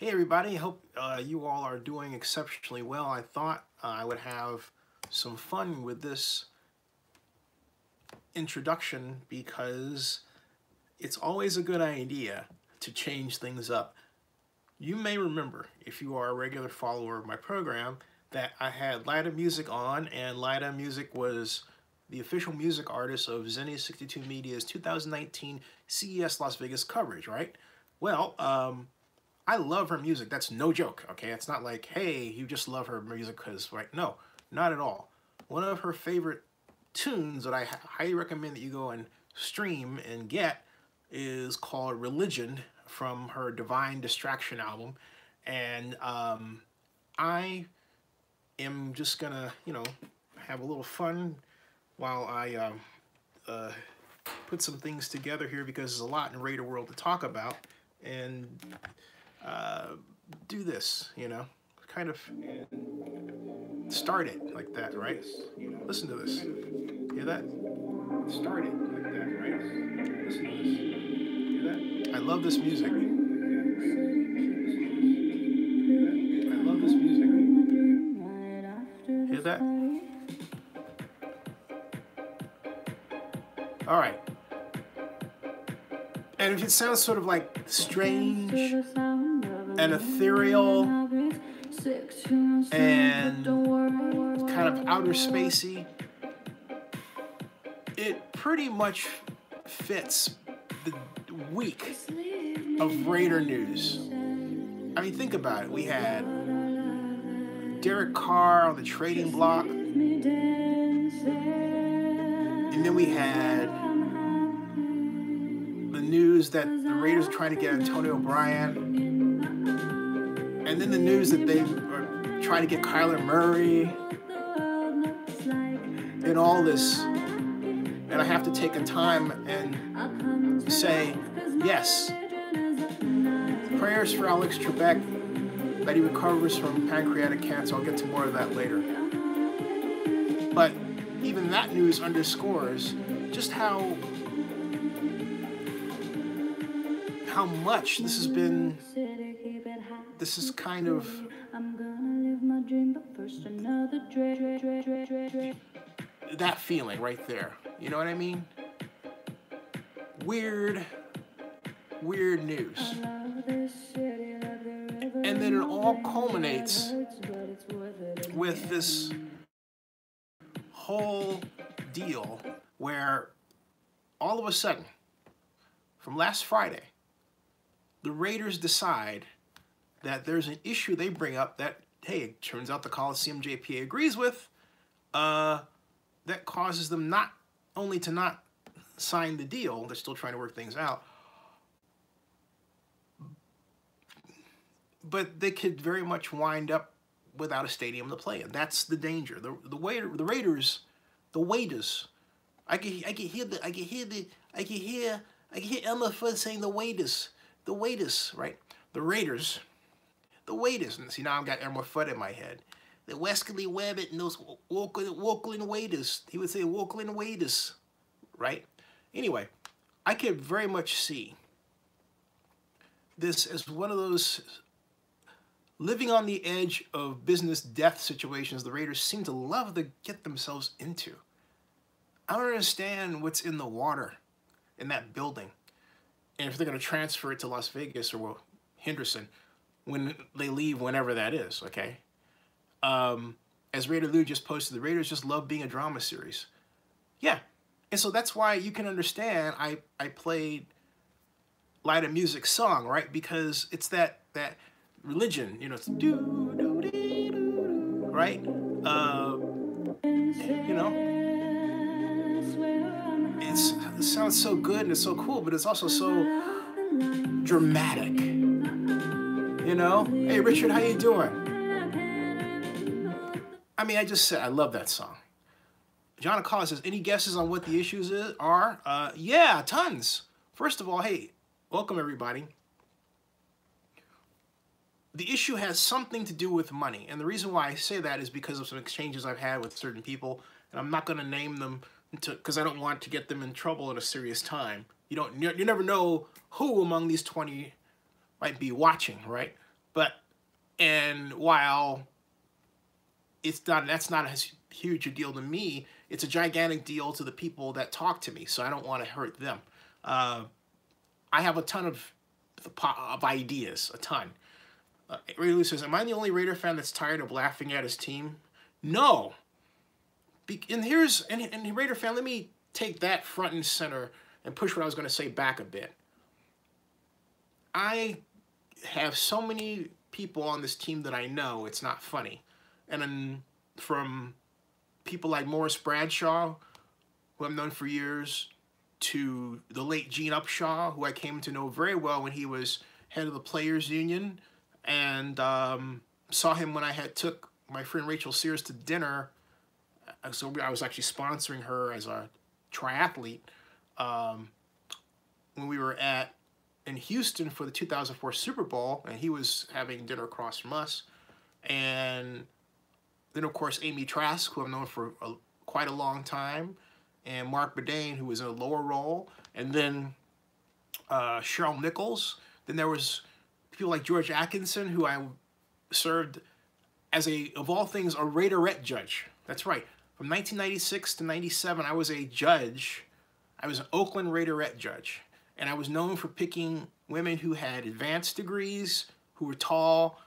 Hey everybody, I hope you all are doing exceptionally well. I thought I would have some fun with this introduction because it's always a good idea to change things up. You may remember, if you are a regular follower of my program, that I had Lida Music on, and Lida Music was the official music artist of Zenny 62 Media's 2019 CES Las Vegas coverage, right? Well, I love her music. That's no joke, okay? It's not like, hey, you just love her music because, right? No, not at all. One of her favorite tunes that I highly recommend that you go and stream and get is called Religion from her Divine Distraction album. And I am just gonna, have a little fun while I put some things together here because there's a lot in Raider World to talk about. And do this, kind of start it like that, right? Listen to this. Hear that? Start it like that, right? Listen to this. Hear that? I love this music. I love this music. Hear that? All right. And if it sounds sort of like strange and ethereal and kind of outer spacey, it pretty much fits the week of Raider news. I mean, think about it. We had Derek Carr on the trading block, and then we had the news that the Raiders are trying to get Antonio Bryant, and then the news that they are trying to get Kyler Murray, and all this. And I have to take a time and say, yes, prayers for Alex Trebek that he recovers from pancreatic cancer. I'll get to more of that later. But even that news underscores just how much this has been, this is kind of that feeling right there. You know what I mean? Weird news. And then it all culminates with this whole deal where all of a sudden, from last Friday, the Raiders decide that there's an issue they bring up that, hey, it turns out the Coliseum JPA agrees with, that causes them not only to not sign the deal, they're still trying to work things out, but they could very much wind up without a stadium to play in. That's the danger. The Raiders, I can hear Elmer Fudd saying the waiters, right? The Raiders, and see, now I've got Elmer Fudd in my head. The Wesley Webbit and those Oakland waiters. He would say Oakland waiters, right? Anyway, I could very much see this as one of those living on the edge of business death situations the Raiders seem to love to get themselves into. I don't understand what's in the water in that building. And if they're going to transfer it to Las Vegas or Henderson when they leave, whenever that is, okay? As Raider Lou just posted, the Raiders just love being a drama series. Yeah. And so that's why you can understand I played Lida Music's song, right? Because it's that religion, it's do-do-dee-doo-doo, right? It sounds so good and it's so cool, but it's also so dramatic. Hey Richard, how you doing? I mean, I just said I love that song. John Acala says, any guesses on what the issues are? Yeah, tons. First of all, hey, welcome everybody. The issue has something to do with money, and the reason why I say that is because of some exchanges I've had with certain people, and I'm not going to name them because I don't want to get them in trouble at a serious time. You never know who among these 20 might be watching, right? But, and while that's not as huge a deal to me, it's a gigantic deal to the people that talk to me, so I don't want to hurt them. I have a ton of ideas, a ton. Ray Lewis says, am I the only Raider fan that's tired of laughing at his team? No. And Raider fan, let me take that front and center and push what I was going to say back a bit. I have so many people on this team that I know it's not funny. And then from people like Morris Bradshaw, who I've known for years, to the late Gene Upshaw, who I came to know very well when he was head of the Players Union, and saw him when I took my friend Rachel Sears to dinner. So I was actually sponsoring her as a triathlete when we were in Houston for the 2004 Super Bowl, and he was having dinner across from us. And then, of course, Amy Trask, who I've known for quite a long time, and Mark Bedane, who was in a lower role, and then Cheryl Nichols. Then there was people like George Atkinson, who I served as of all things, a Raiderette judge. That's right. From 1996 to 97, I was a judge. I was an Oakland Raiderette judge. And I was known for picking women who had advanced degrees, who were tall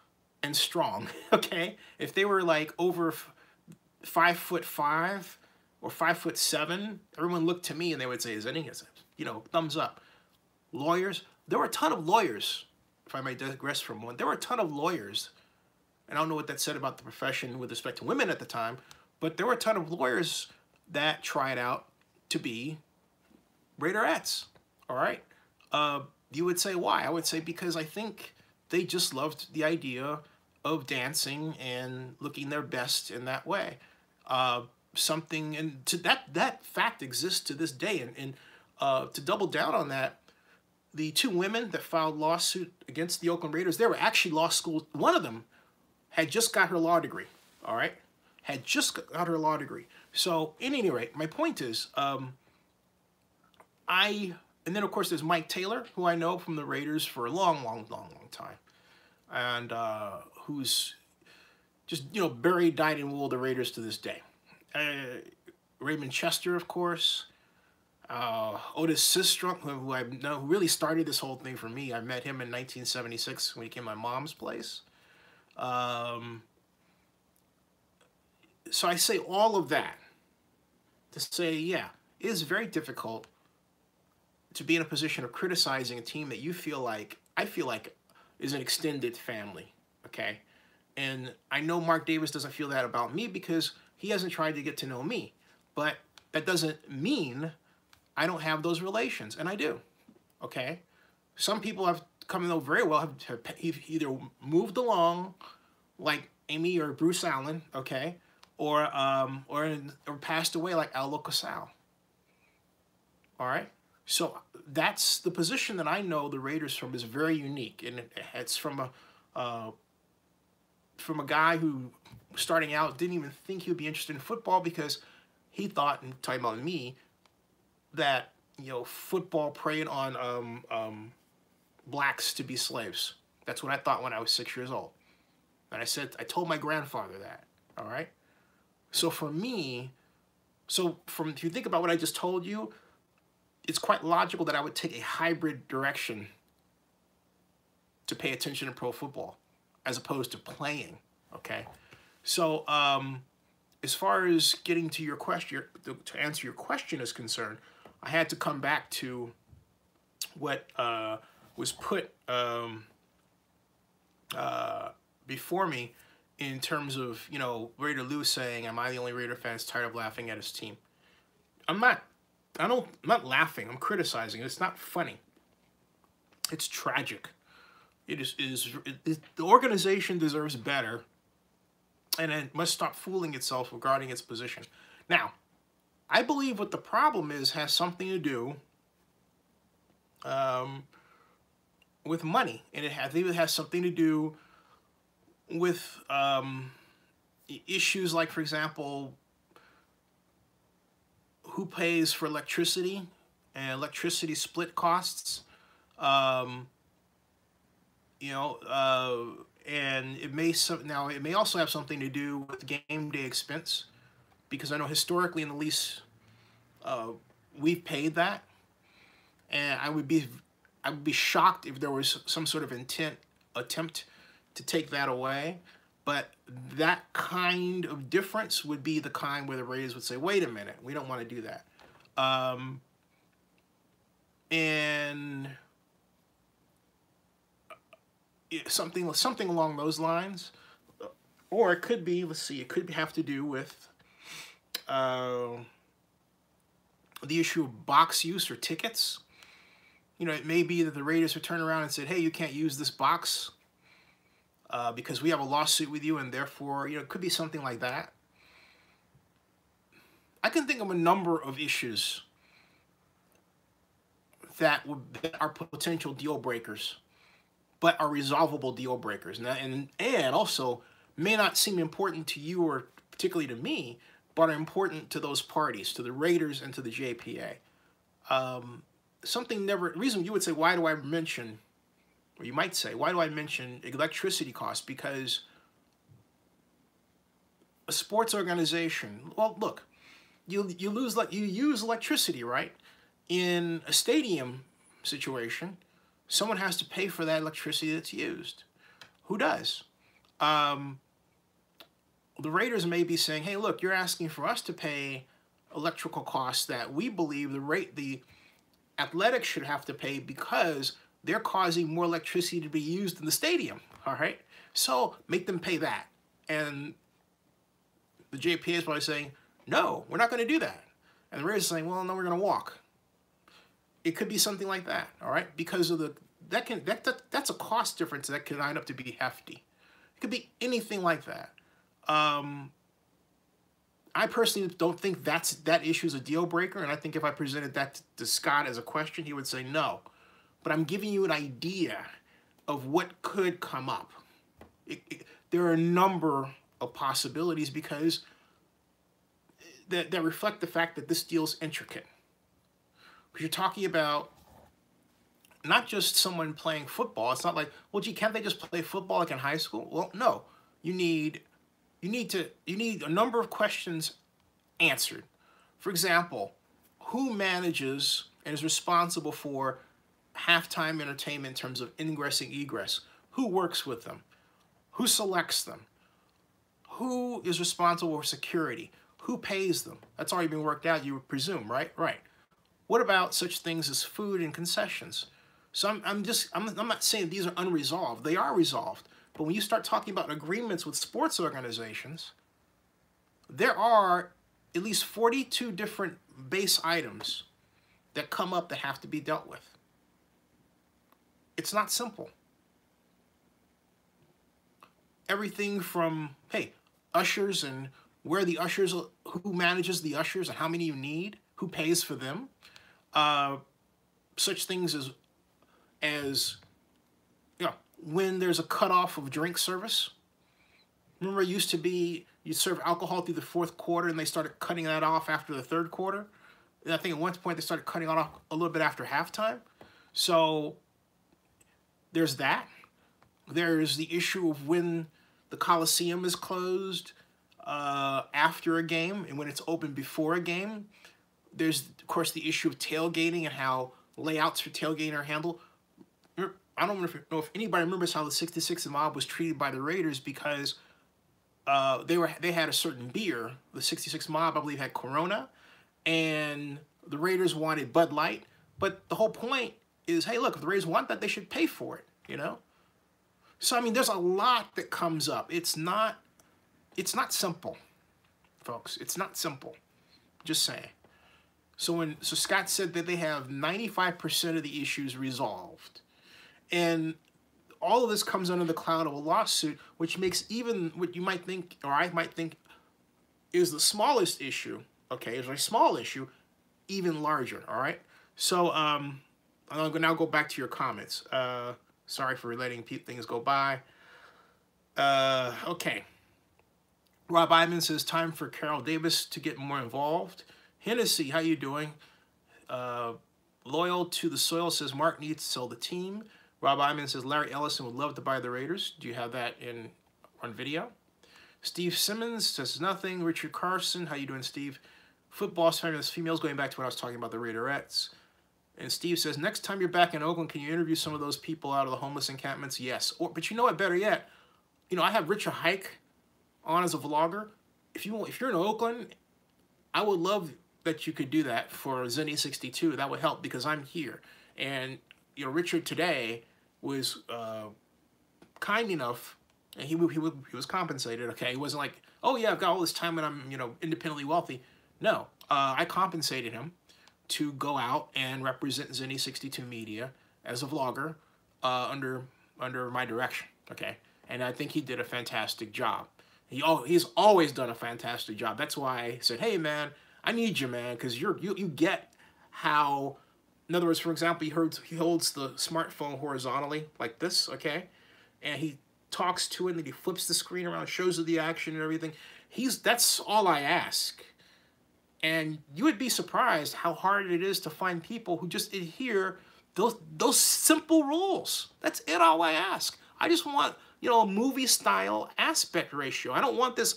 and strong, okay? If they were like over 5'5" or 5'7", everyone looked to me and they would say, is any, you know, thumbs up. Lawyers, there were a ton of lawyers, if I may digress from one, there were a ton of lawyers, and I don't know what that said about the profession with respect to women at the time, but there were a ton of lawyers that tried out to be Raiderettes, all right? You would say why? I would say because I think they just loved the idea of dancing and looking their best in that way. Something, and to that fact exists to this day. And to double down on that, the two women that filed lawsuit against the Oakland Raiders, they were actually law school. One of them had just got her law degree, all right? Had just got her law degree. So, at any rate, my point is, and then, of course, there's Mike Taylor, who I know from the Raiders for a long time. And who's just, you know, buried, dyed in wool the Raiders to this day. Raymond Chester, of course. Otis Sistrunk, who I know really started this whole thing for me. I met him in 1976 when he came to my mom's place. So I say all of that to say, yeah, it is very difficult to be in a position of criticizing a team that you feel like, I feel like, is an extended family, okay? And I know Mark Davis doesn't feel that about me because he hasn't tried to get to know me. But that doesn't mean I don't have those relations, and I do, okay? Some people I've come to know very well have either moved along, like Amy or Bruce Allen, okay? Or passed away like Al Locasal, all right? So that's the position that I know the Raiders from is very unique, and it's from a guy who, starting out, didn't even think he would be interested in football because he thought, and talking about me, that, you know, football preyed on blacks to be slaves. That's what I thought when I was 6 years old, and I told my grandfather that. All right. So for me, if you think about what I just told you, it's quite logical that I would take a hybrid direction to pay attention to pro football as opposed to playing, okay? So as far as getting to your question, to answer your question is concerned, I had to come back to what was put before me in terms of, you know, Raider Lou saying, am I the only Raider fan that's tired of laughing at his team? I'm not laughing. I'm criticizing. It's not funny. It's tragic. The organization deserves better, and it must stop fooling itself regarding its position. Now, I believe what the problem is has something to do with money, and I think it has something to do with issues like, for example, who pays for electricity and electricity split costs. You know, and it may now it may also have something to do with game day expense, because I know historically in the lease we've paid that, and I would be shocked if there was some sort of attempt to take that away. But that kind of difference would be the kind where the Raiders would say, wait a minute, we don't want to do that. And something along those lines. Or it could be, let's see, it could have to do with the issue of box use or tickets. You know, it may be that the Raiders would turn around and said, hey, you can't use this box because we have a lawsuit with you, and therefore, you know, it could be something like that. I can think of a number of issues that are potential deal breakers, but are resolvable deal breakers. And also may not seem important to you or particularly to me, but are important to those parties, to the Raiders and to the JPA. Reason you would say, why do I mention, or you might say, why do I mention electricity costs? Because a sports organization, well, look, you use electricity, right? In a stadium situation, someone has to pay for that electricity that's used. Who does? The Raiders may be saying, hey, look, you're asking for us to pay electrical costs that we believe the athletics should have to pay because they're causing more electricity to be used in the stadium, all right? So make them pay that. And the JPA is probably saying, no, we're not going to do that. And the Raiders are saying, well, no, we're going to walk. It could be something like that, all right? Because of that's a cost difference that can line up to be hefty. It could be anything like that. I personally don't think that issue is a deal breaker, and I think if I presented that to Scott as a question, he would say no. But I'm giving you an idea of what could come up. There are a number of possibilities because that reflect the fact that this deal is intricate. Because you're talking about not just someone playing football. It's not like, well, gee, can't they just play football like in high school? Well, no. You need a number of questions answered. For example, who manages and is responsible for halftime entertainment in terms of ingress and egress? Who works with them? Who selects them? Who is responsible for security? Who pays them? That's already been worked out, you would presume, right? Right. What about such things as food and concessions? So I'm not saying these are unresolved. They are resolved. But when you start talking about agreements with sports organizations, there are at least 42 different base items that come up that have to be dealt with. It's not simple. Everything from, hey, ushers and where the ushers, who manages the ushers and how many you need, who pays for them, such things as you know, when there's a cutoff of drink service. Remember, it used to be you serve alcohol through the fourth quarter, and they started cutting that off after the third quarter. And I think at one point they started cutting it off a little bit after halftime. So there's that. There's the issue of when the Coliseum is closed after a game and when it's open before a game. There's, of course, the issue of tailgating and how layouts for tailgating are handled. I don't know if anybody remembers how the 66 Mob was treated by the Raiders because they had a certain beer. The 66 Mob, I believe, had Corona, and the Raiders wanted Bud Light. But the whole point is, hey, look, if the Raiders want that, they should pay for it, you know? So, I mean, there's a lot that comes up. It's not simple, folks. It's not simple. Just saying. So Scott said that they have 95% of the issues resolved. And all of this comes under the cloud of a lawsuit, which makes even what you might think, or I might think, is the smallest issue, okay, is a small issue, even larger, all right? So I'll now go back to your comments. Sorry for letting things go by. Okay. Rob Ivan says, time for Carol Davis to get more involved. Hennessy, how you doing? Loyal to the Soil says, Mark needs to sell the team. Rob Iman says, Larry Ellison would love to buy the Raiders. Do you have that on video? Steve Simmons says nothing. Richard Carson, how you doing, Steve? Football famous females, going back to what I was talking about, the Raiderettes. And Steve says, next time you're back in Oakland, can you interview some of those people out of the homeless encampments? Yes. But you know what, better yet, I have Richard Hike on as a vlogger. If you're in Oakland, I would love that you could do that for Zenny62. That would help because I'm here. And, Richard today was kind enough, and he was compensated, okay? He wasn't like, oh yeah, I've got all this time and I'm, independently wealthy. No, I compensated him to go out and represent Zenny62 Media as a vlogger under my direction, okay? And I think he did a fantastic job. He's always done a fantastic job. That's why I said, hey man, I need you, man, because you get how, in other words, for example, he holds the smartphone horizontally like this, okay? And he talks to it and then he flips the screen around, shows you the action and everything. That's all I ask. And you would be surprised how hard it is to find people who just adhere those simple rules. That's it, all I ask. I just want, a movie-style aspect ratio. I don't want this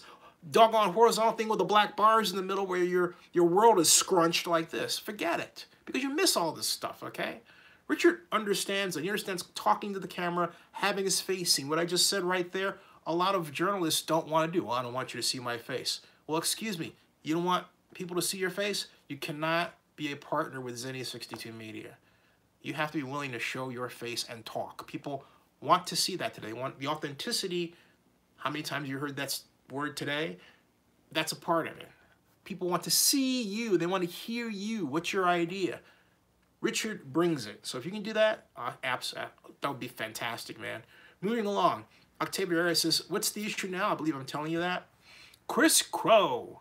doggone horizontal thing with the black bars in the middle where your world is scrunched like this. Forget it, because you miss all this stuff, okay? Richard understands, and he understands talking to the camera, having his face seen. What I just said right there, a lot of journalists don't want to do. Well, I don't want you to see my face. Well, excuse me, you don't want people to see your face? You cannot be a partner with Zenny62 Media. You have to be willing to show your face and talk. People want to see that today. They want the authenticity. How many times you heard that word today? That's a part of it. People want to see you. They want to hear you. What's your idea? Richard brings it. So if you can do that, that would be fantastic, man. Moving along. Octavio Arias says, what's the issue now? I believe I'm telling you that. Chris Crow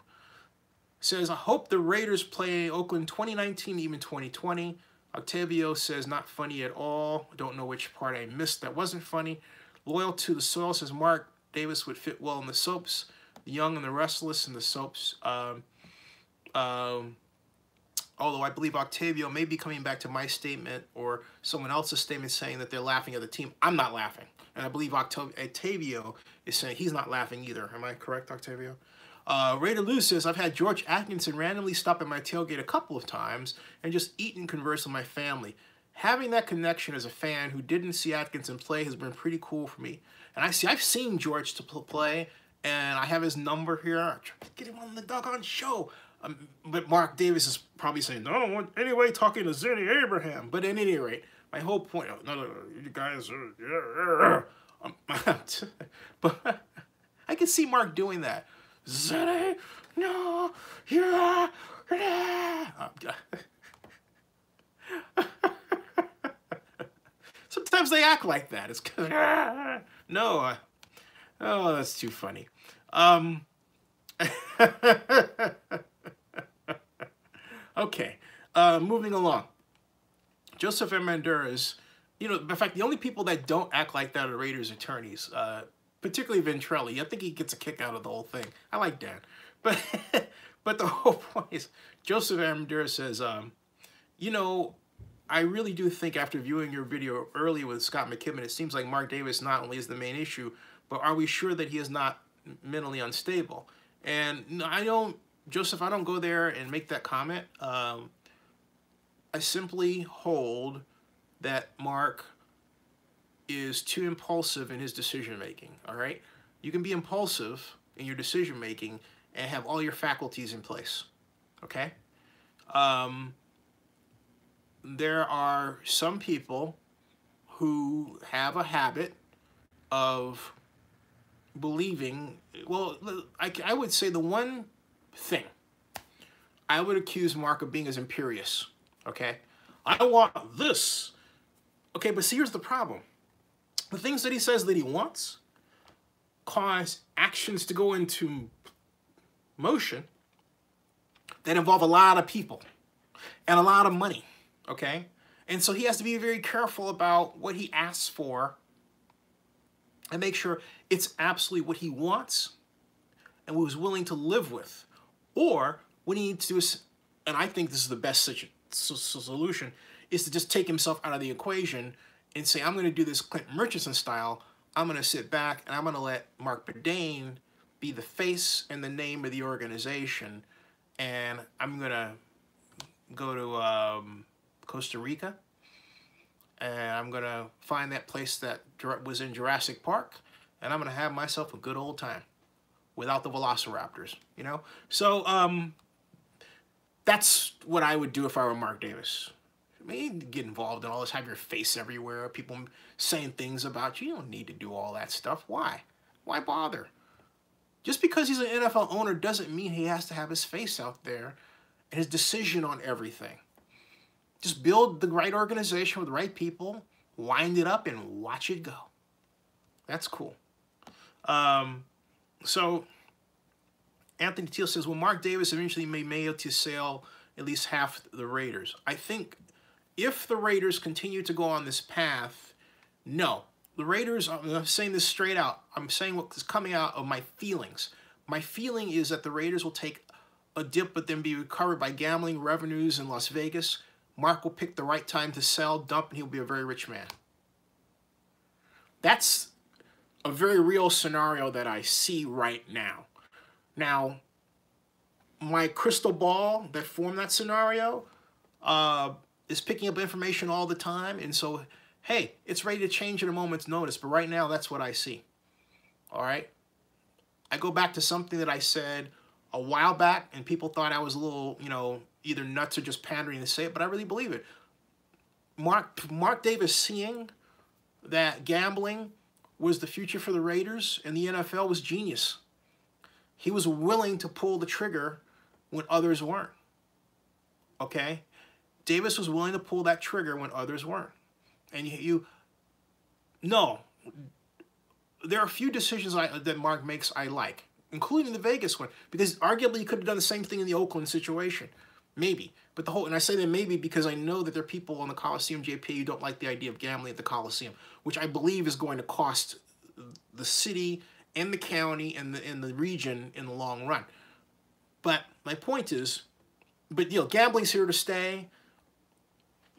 says, I hope the Raiders play Oakland 2019, even 2020. Octavio says, not funny at all. Don't know which part I missed that wasn't funny. Loyal to the Soil says, Mark Davis would fit well in the soaps. The Young and the Restless in the soaps. Although I believe Octavio may be coming back to my statement or someone else's statement saying that they're laughing at the team. I'm not laughing. And I believe Octavio is saying he's not laughing either. Am I correct, Octavio? Raider Lou says, I've had George Atkinson randomly stop at my tailgate a couple of times and just eat and converse with my family. Having that connection as a fan who didn't see Atkinson play has been pretty cool for me. And I've seen George to play, and I have his number here. I'm trying to get him on the doggone show. But Mark Davis is probably saying, no, anyway, talking to Zenny Abraham. But at any rate, my whole point, no, you guys are, but I can see Mark doing that. Zenny, no, yeah. Sometimes they act like that. It's no, oh, that's too funny. Okay, moving along. Joseph Armendariz, in fact, the only people that don't act like that are Raiders attorneys, particularly Ventrelli. I think he gets a kick out of the whole thing. I like Dan. But the whole point is, Joseph Armendariz says, I really do think after viewing your video earlier with Scott McKibben, it seems like Mark Davis not only is the main issue, but are we sure that he is not mentally unstable? And Joseph, I don't go there and make that comment. I simply hold that Mark is too impulsive in his decision-making, all right? You can be impulsive in your decision-making and have all your faculties in place, okay? There are some people who have a habit of believing, well, I would say the one thing I would accuse Mark of being is imperious, okay? I want this. Okay, but see, here's the problem. The things that he says that he wants cause actions to go into motion that involve a lot of people and a lot of money, okay? And so he has to be very careful about what he asks for and make sure it's absolutely what he wants and what he's willing to live with. Or what he needs to do is, and I think this is the best solution, is to just take himself out of the equation and say, I'm going to do this Clinton Murchison style. I'm going to sit back and I'm going to let Mark Bedane be the face and the name of the organization. And I'm going to go to Costa Rica. And I'm going to find that place that was in Jurassic Park. And I'm going to have myself a good old time without the velociraptors, you know? So that's what I would do if I were Mark Davis. I mean, get involved in all this, have your face everywhere, people saying things about you. You don't need to do all that stuff. Why? Why bother? Just because he's an NFL owner doesn't mean he has to have his face out there and his decision on everything. Just build the right organization with the right people, wind it up, and watch it go. That's cool. So Anthony Teal says, will Mark Davis eventually may mail to sell at least half the Raiders? I think if the Raiders continue to go on this path, no. The Raiders, I'm saying this straight out. I'm saying what is coming out of my feelings. My feeling is that the Raiders will take a dip but then be recovered by gambling revenues in Las Vegas. Mark will pick the right time to sell, dump, and he'll be a very rich man. That's a very real scenario that I see right now. Now, my crystal ball that formed that scenario is picking up information all the time. And so, hey, it's ready to change at a moment's notice. But right now, that's what I see. All right? I go back to something that I said a while back, and people thought I was a little, you know, either nuts or just pandering to say it, but I really believe it. Mark Davis seeing that gambling was the future for the Raiders and the NFL was genius. He was willing to pull the trigger when others weren't. Okay? Davis was willing to pull that trigger when others weren't. And no, there are a few decisions that Mark makes I like, including the Vegas one, because arguably he could have done the same thing in the Oakland situation. Maybe. But and I say that maybe because I know that there are people on the Coliseum JPA who don't like the idea of gambling at the Coliseum, which I believe is going to cost the city and the county and the region in the long run. But my point is, gambling's here to stay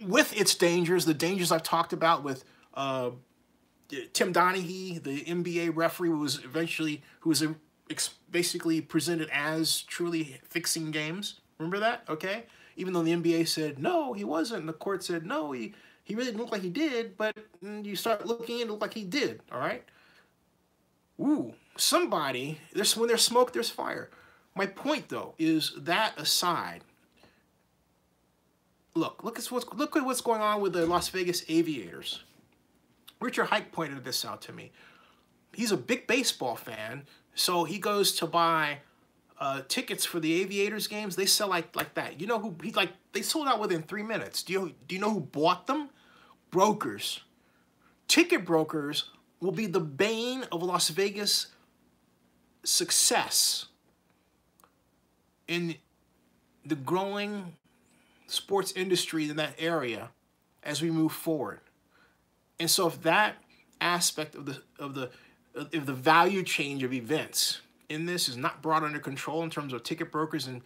with its dangers, the dangers I've talked about with Tim Donaghy, the NBA referee who was basically presented as truly fixing games. Remember that? Okay? Even though the NBA said, no, he wasn't. And the court said, no, he really didn't look like he did. But you start looking and it looked like he did. All right? Ooh, when there's smoke, there's fire. My point, though, is that aside, look at what's going on with the Las Vegas Aviators. Richard Hike pointed this out to me. He's a big baseball fan, so he goes to buy tickets for the Aviators games. They sell like that. You know who they sold out within 3 minutes. Do you know who bought them? Brokers. Ticket brokers will be the bane of Las Vegas success in the growing sports industry in that area as we move forward. And so if that aspect of the value change of events in this is not brought under control in terms of ticket brokers and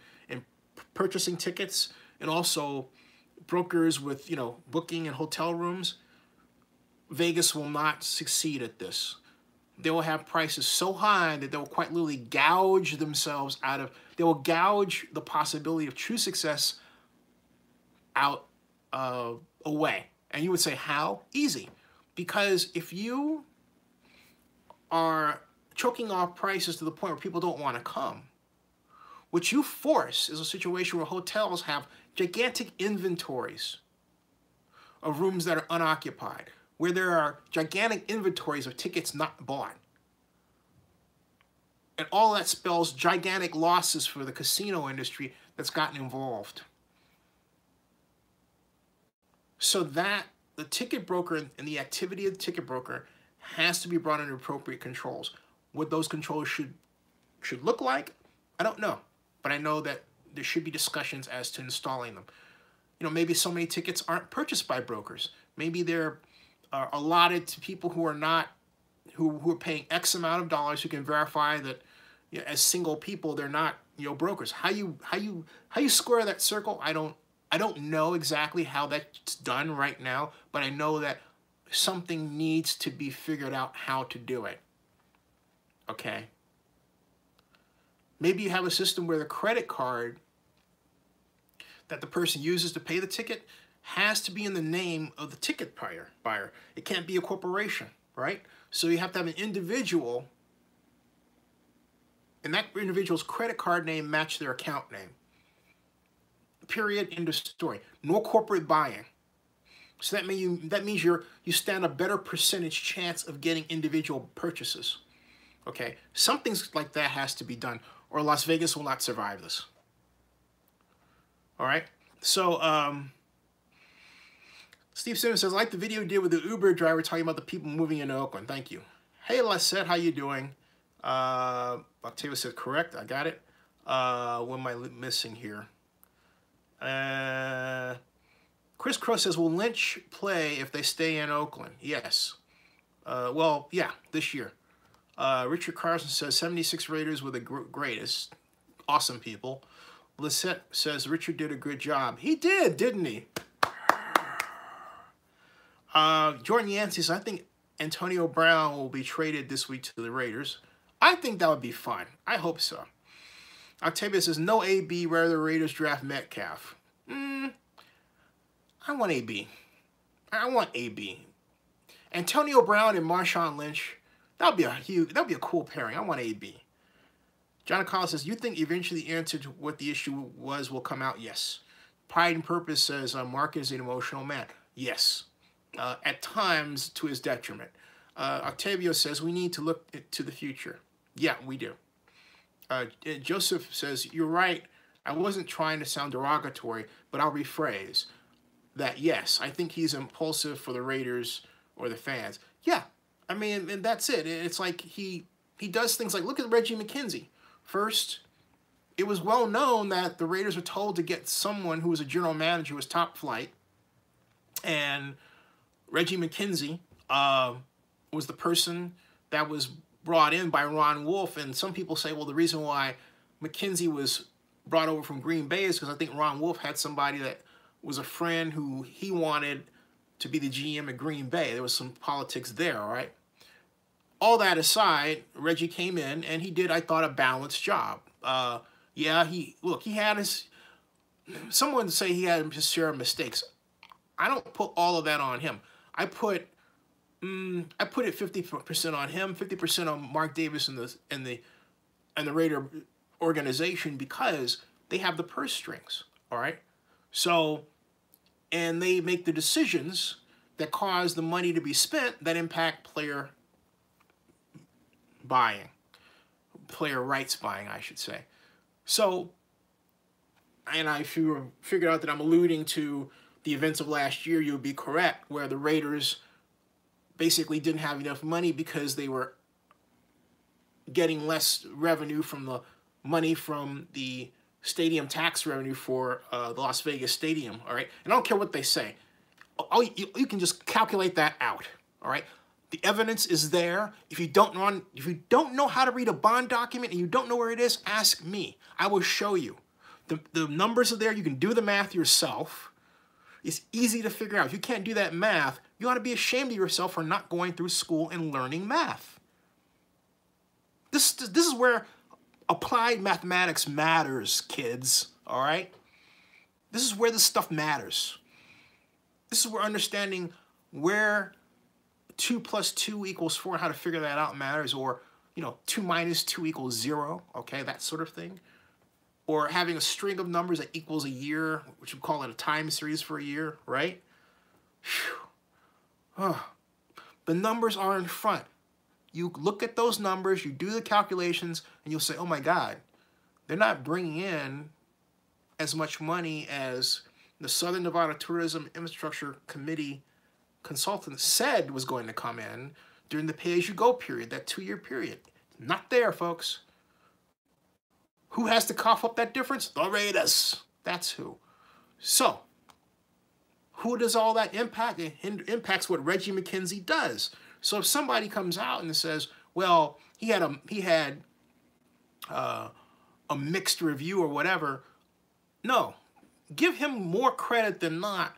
purchasing tickets, and also brokers with, booking and hotel rooms, Vegas will not succeed at this. They will have prices so high that they will quite literally gouge themselves they will gouge the possibility of true success out away. And you would say, how? Easy. Because if you are choking off prices to the point where people don't want to come, what you force is a situation where hotels have gigantic inventories of rooms that are unoccupied, where there are gigantic inventories of tickets not bought. And all that spells gigantic losses for the casino industry that's gotten involved. So that the ticket broker and the activity of the ticket broker has to be brought under appropriate controls. What those controls should look like, I don't know. But I know that there should be discussions as to installing them. Maybe so many tickets aren't purchased by brokers. Maybe they're allotted to people who are paying X amount of dollars, who can verify that as single people they're not brokers. How you square that circle? I don't know exactly how that's done right now, but I know that something needs to be figured out how to do it. Okay? Maybe you have a system where the credit card that the person uses to pay the ticket has to be in the name of the ticket buyer. It can't be a corporation, right? So you have to have an individual, and that individual's credit card name match their account name. Period, end of story. No corporate buying. So that means you stand a better percentage chance of getting individual purchases. Okay? Something like that has to be done, or Las Vegas will not survive this. All right? So, Steve Simmons says, I like the video you did with the Uber driver talking about the people moving into Oakland. Thank you. Hey, Lissette, how you doing? Octavia said, correct. I got it. What am I missing here? Chris Crow says, will Lynch play if they stay in Oakland? Yes. Well, yeah, this year. Richard Carson says, 76 Raiders were the greatest. Awesome people. Lissette says, Richard did a good job. He did, didn't he? Jordan Yancey says, I think Antonio Brown will be traded this week to the Raiders. I think that would be fun. I hope so. Octavia says, no AB, rather the Raiders draft Metcalf. I want AB. I want AB. Antonio Brown and Marshawn Lynch, that'd be a cool pairing. I want AB. John Collins says, you think eventually the answer to what the issue was will come out? Yes. Pride and Purpose says, Mark is an emotional man. Yes. At times to his detriment. Octavio says, we need to look to the future. Yeah, we do. Joseph says, you're right. I wasn't trying to sound derogatory, but I'll rephrase that. Yes, I think he's impulsive for the Raiders or the fans. Yeah, I mean, and that's it. It's like he does things like, look at Reggie McKenzie. First, it was well known that the Raiders were told to get someone who was a general manager who was top flight. And Reggie McKenzie was the person that was brought in by Ron Wolf. And some people say, well, the reason why McKenzie was brought over from Green Bay is because I think Ron Wolf had somebody that was a friend who he wanted to be the GM at Green Bay. There was some politics there, all right? All that aside, Reggie came in and he did, I thought, a balanced job. Yeah, he had his, someone say he had his share of mistakes. I don't put all of that on him. I put it 50% on him, 50% on Mark Davis and the Raider organization, because they have the purse strings, all right? So, and they make the decisions that cause the money to be spent that impact player buying, player rights buying, I should say. So, and if you figured out that I'm alluding to the events of last year, you would be correct, where the Raiders basically didn't have enough money because they were getting less revenue from the money from the stadium tax revenue for the Las Vegas stadium, all right? And I don't care what they say. You can just calculate that out, all right? The evidence is there. If you don't know how to read a bond document and you don't know where it is, ask me. I will show you. The numbers are there. You can do the math yourself. It's easy to figure out. If you can't do that math, you ought to be ashamed of yourself for not going through school and learning math. This is where applied mathematics matters, kids, all right? This is where this stuff matters. This is where understanding where 2 + 2 = 4, how to figure that out matters, or, 2 - 2 = 0, okay, that sort of thing. Or having a string of numbers that equals a year, which we call it a time series for a year, right? Oh. The numbers are in front. You look at those numbers, you do the calculations, and you'll say, oh my God, they're not bringing in as much money as the Southern Nevada Tourism Infrastructure Committee consultant said was going to come in during the pay-as-you-go period, that 2-year period. Not there, folks. Who has to cough up that difference? The Raiders. That's who. So, who does all that impact? It impacts what Reggie McKenzie does. So if somebody comes out and says, well, he had a mixed review or whatever, no. Give him more credit than not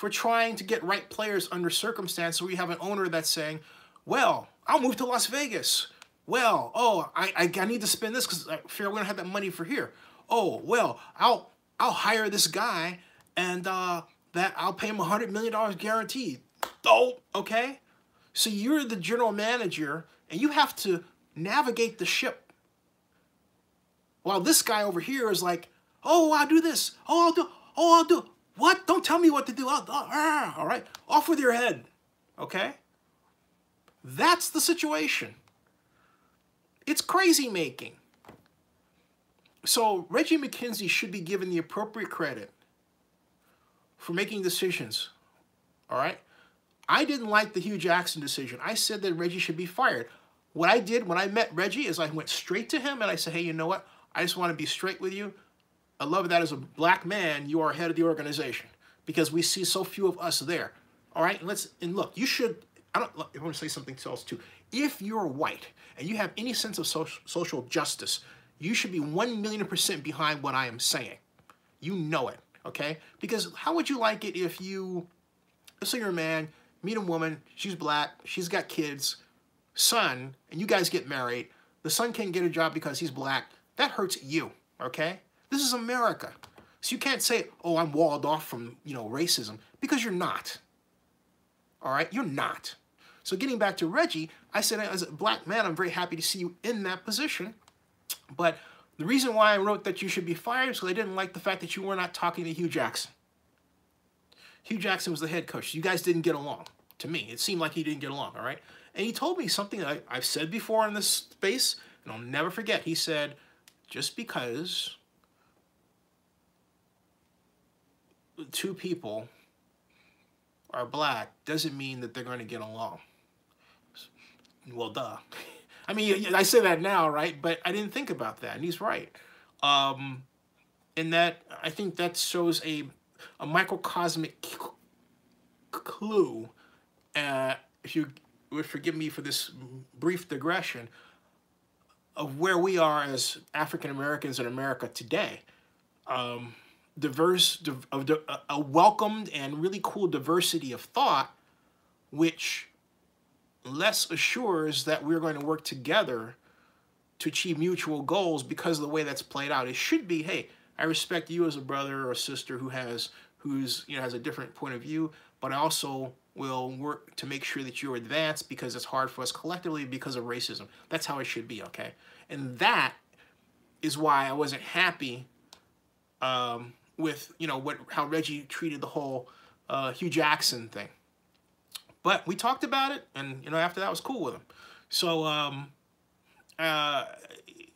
for trying to get right players under circumstances where you have an owner that's saying, well, I'll move to Las Vegas. Well, oh, I need to spend this because I fear we don't have that money for here. Oh, well, I'll hire this guy and that I'll pay him $100 million guaranteed. Oh, okay. So you're the general manager and you have to navigate the ship. While this guy over here is like, oh, I'll do this. Oh, I'll do. What? Don't tell me what to do. All right. Off with your head. Okay? That's the situation. It's crazy making. So Reggie McKenzie should be given the appropriate credit for making decisions. All right? I didn't like the Hugh Jackson decision. I said that Reggie should be fired. What I did when I met Reggie is I went straight to him and I said, hey, you know what? I just want to be straight with you. I love that as a black man, you are head of the organization because we see so few of us there. All right? And look, you should, I want to say something else too. If you're white and you have any sense of social justice, you should be 1,000,000% behind what I am saying. You know it, okay? Because how would you like it if you, let's say you're a man, meet a woman, she's black, she's got kids, son, and you guys get married. The son can't get a job because he's black. That hurts you, okay? This is America. So you can't say, oh, I'm walled off from, racism, because you're not. All right? You're not. So getting back to Reggie, I said, as a black man, I'm very happy to see you in that position. But the reason why I wrote that you should be fired is because I didn't like the fact that you were not talking to Hugh Jackson. Hugh Jackson was the head coach. You guys didn't get along. To me, it seemed like he didn't get along, all right? And he told me something that I've said before in this space, and I'll never forget. He said, just because two people are black doesn't mean that they're going to get along. Well, duh. I mean, I say that now, right? But I didn't think about that, and he's right. And that, I think that shows a microcosmic clue, if you would forgive me for this brief digression, of where we are as African Americans in America today. A welcomed and really cool diversity of thought, which less assures that we're going to work together to achieve mutual goals because of the way that's played out. It should be, hey, I respect you as a brother or a sister has a different point of view, but I also will work to make sure that you advance because it's hard for us collectively because of racism. That's how it should be, okay? And that is why I wasn't happy with, how Reggie treated the whole Hugh Jackson thing. But we talked about it, and, after that I was cool with him. So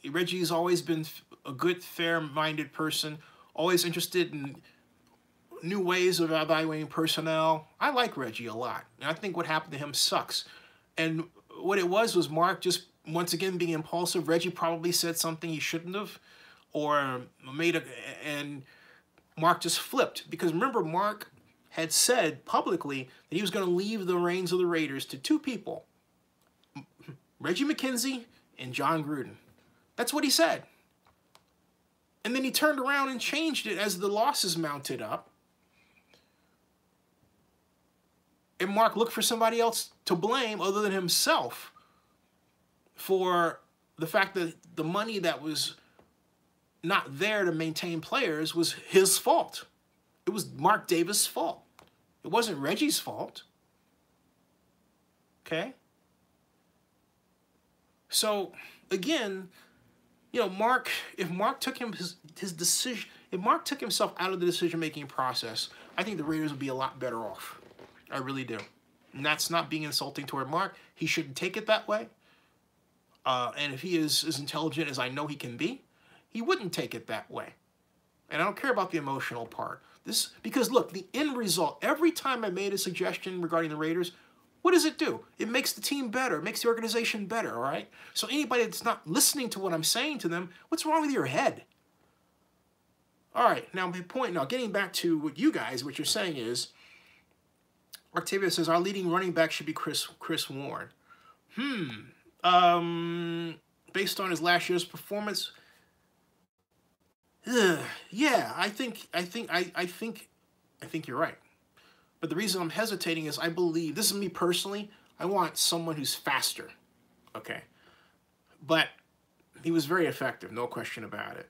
Reggie's always been a good, fair-minded person, always interested in new ways of evaluating personnel. I like Reggie a lot, and I think what happened to him sucks. And what it was Mark just, once again, being impulsive. Reggie probably said something he shouldn't have, or and Mark just flipped. Because remember, Mark had said publicly that he was going to leave the reins of the Raiders to two people, Reggie McKenzie and John Gruden. That's what he said. And then he turned around and changed it as the losses mounted up. And Mark looked for somebody else to blame other than himself for the fact that the money that was not there to maintain players was his fault. It was Mark Davis' fault. It wasn't Reggie's fault. Okay? So, again, Mark, if Mark took his decision, if Mark took himself out of the decision-making process, I think the Raiders would be a lot better off. I really do. And that's not being insulting toward Mark. He shouldn't take it that way. And if he is as intelligent as I know he can be, he wouldn't take it that way. And I don't care about the emotional part. Because look, the end result, every time I made a suggestion regarding the Raiders, what does it do? It makes the team better. It makes the organization better, all right? So anybody that's not listening to what I'm saying to them, what's wrong with your head? All right, now my point, getting back to what you're saying is, Octavia says, our leading running back should be Chris Warren. Based on his last year's performance, yeah, I think you're right. But the reason I'm hesitating is I believe, this is me personally, I want someone who's faster, okay? But he was very effective, no question about it.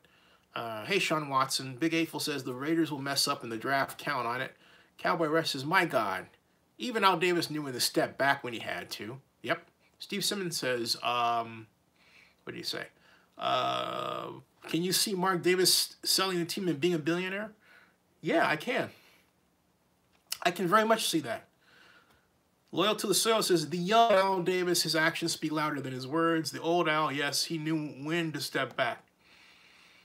Hey, Sean Watson, Big Eightful says the Raiders will mess up in the draft, count on it. Cowboy Rest says, my God, even Al Davis knew when to step back when he had to. Yep. Steve Simmons says, what do you say? Can you see Mark Davis selling the team and being a billionaire? Yeah, I can. I can very much see that. Loyal to the Soil says, the young Al Davis, his actions speak louder than his words. The old Al, yes, he knew when to step back.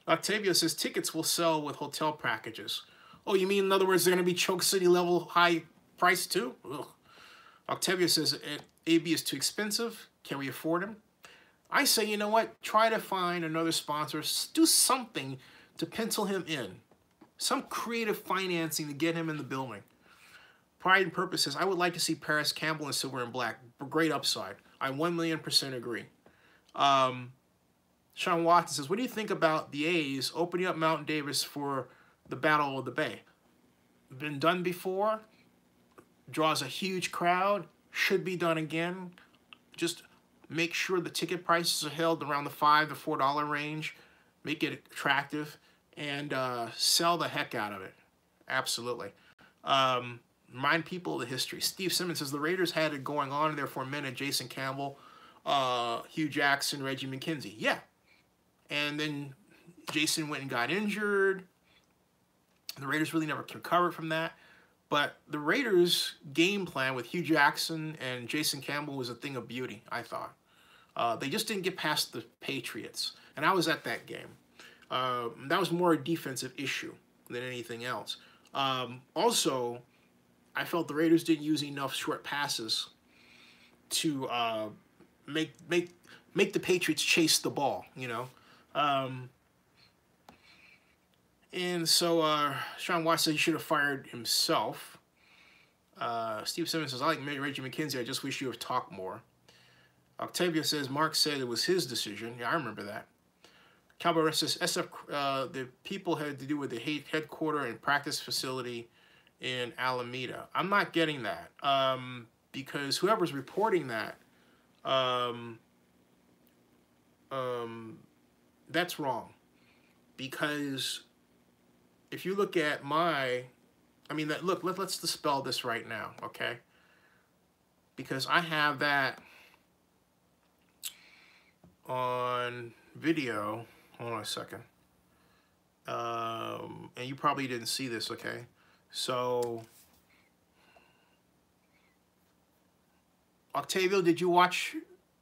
Octavio says, tickets will sell with hotel packages. Oh, you mean, in other words, they're going to be Choke City level high price too? Ugh. Octavio says, AB is too expensive. Can we afford him? I say, you know what? Try to find another sponsor. Do something to pencil him in. Some creative financing to get him in the building. Pride and Purpose says, I would like to see Paris Campbell in silver and black. Great upside. I 1,000,000% agree. Sean Watson says, what do you think about the A's opening up Mountain Davis for the Battle of the Bay? Been done before. Draws a huge crowd. Should be done again. Just make sure the ticket prices are held around the $5 to $4 range. Make it attractive. And sell the heck out of it. Absolutely. Remind people of the history. Steve Simmons says, the Raiders had it going on there for a minute. Jason Campbell, Hugh Jackson, Reggie McKenzie. Yeah. And then Jason went and got injured. The Raiders really never recovered from that. But the Raiders' game plan with Hugh Jackson and Jason Campbell was a thing of beauty, I thought. They just didn't get past the Patriots. And I was at that game. That was more a defensive issue than anything else. Also, I felt the Raiders didn't use enough short passes to make the Patriots chase the ball, you know. And so Sean Watson said he should have fired himself. Steve Simmons says, I like Reggie McKenzie. I just wish you would talk more. Octavio says, Mark said it was his decision. Yeah, I remember that. Cowboy Rest says, SF, the people had to do with the headquarters and practice facility in Alameda. I'm not getting that because whoever's reporting that, that's wrong. Because if you look at let's dispel this right now, okay? Because I have that on video. Hold on a second. And you probably didn't see this, okay? So, Octavio, did you watch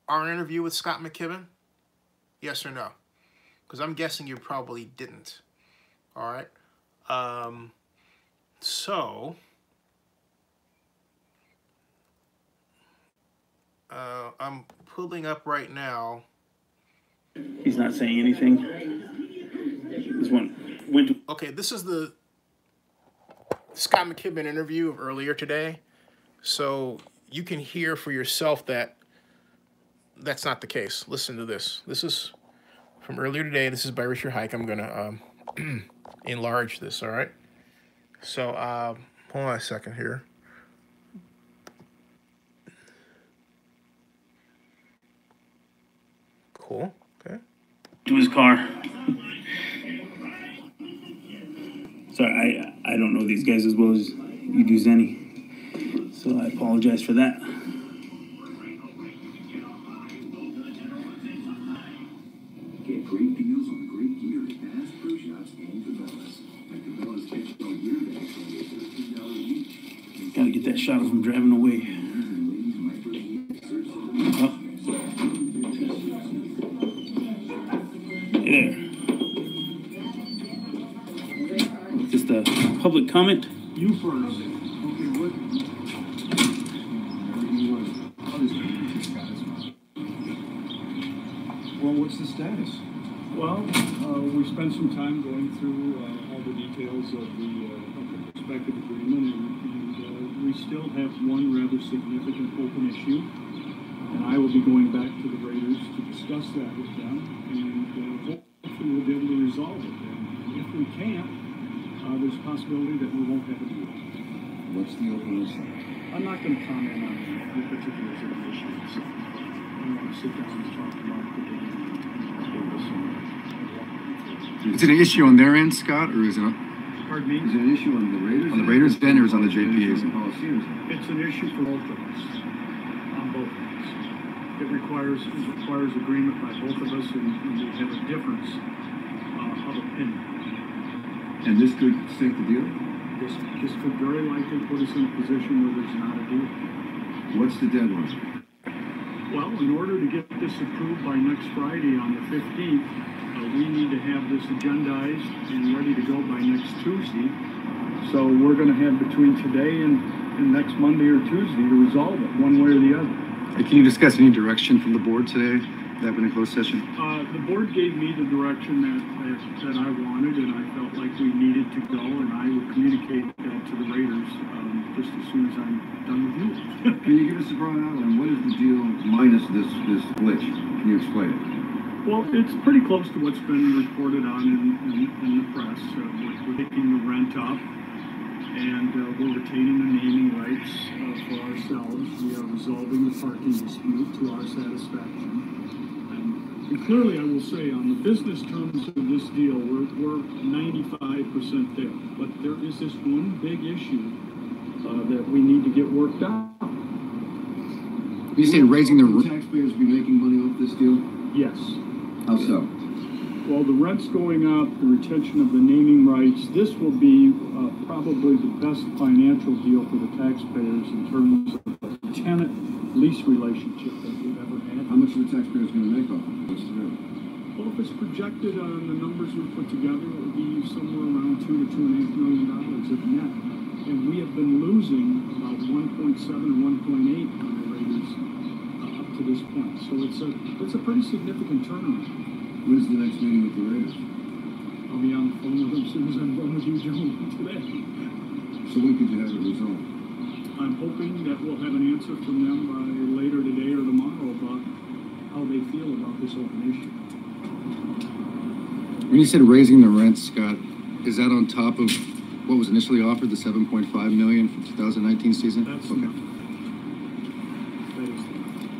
our interview with Scott McKibben? Yes or no? Because I'm guessing you probably didn't. All right. So, I'm pulling up right now. He's not saying anything. This one went to... Okay, this is the Scott McKibben interview of earlier today. So you can hear for yourself that that's not the case. Listen to this. This is from earlier today. This is by Richard Hike. I'm going to enlarge this, all right? So hold on a second here. Cool. Okay. To his car. Sorry, I don't know these guys as well as you do, Zenny. So I apologize for that. Get great deals on great gear at Bass Pro Shops and Cabela's. At Cabela's Catch All Year Bags only $13 each. Gotta get that shot of him driving away. Oh. Hey there. Just a public comment. You first. Okay, what? Well, what's the status? Well, we spent some time going through all the details of the prospective agreement, and we still have one rather significant open issue, and I will be going back to the Raiders to discuss that with them, and hopefully we'll be able to resolve it. And if we can't, there's a possibility that we won't have a deal. What's the openness? I'm not going to comment on the particulars of the issue. So I want to sit down and talk about the game and Is it an issue on their end, Scott, or is it? Pardon me? Is it an issue on the Raiders? On the Raiders' end or is it on the JPA's end? Coliseum's end? It's an issue for both of us, on both of us. It requires agreement by both of us, and we have a difference of opinion. And this could sink the deal? This could very likely put us in a position where there's not a deal. What's the deadline? Well, in order to get this approved by next Friday on the 15th, we need to have this agendized and ready to go by next Tuesday. So we're going to have between today and next Monday or Tuesday to resolve it, one way or the other. Can you discuss any direction from the board today that went in closed session? The board gave me the direction that I wanted, and I felt like we needed to go, and I will communicate that to the Raiders just as soon as I'm done with you. Can you give us a broad outline? What is the deal minus this glitch? Can you explain it? Well, it's pretty close to what's been reported on in the press. We're taking the rent up, and we're retaining the naming rights for ourselves. We are resolving the parking dispute to our satisfaction. And clearly, I will say, on the business terms of this deal, we're 95% there. But there is this one big issue that we need to get worked out. You say raising the Will taxpayers be making money off this deal? Yes. How so? Well, the rent's going up, the retention of the naming rights. This will be probably the best financial deal for the taxpayers in terms of a tenant-lease relationship that we've ever had. How much are the taxpayers going to make off it? What's the deal? Well, if it's projected on the numbers we put together, it would be somewhere around $2 to $2.5 million of net. And we have been losing about 1.7 or 1.8 on the Raiders up to this point. So it's a pretty significant turnaround. When's the next meeting with the Raiders? I'll be on the phone with them as soon as I'm done with you, gentlemen, today. So when could you have it resolved? I'm hoping that we'll have an answer from them by later today or tomorrow about how they feel about this open issue. When you said raising the rent, Scott, is that on top of what was initially offered, the $7.5 million for 2019 season? That's okay. enough. That is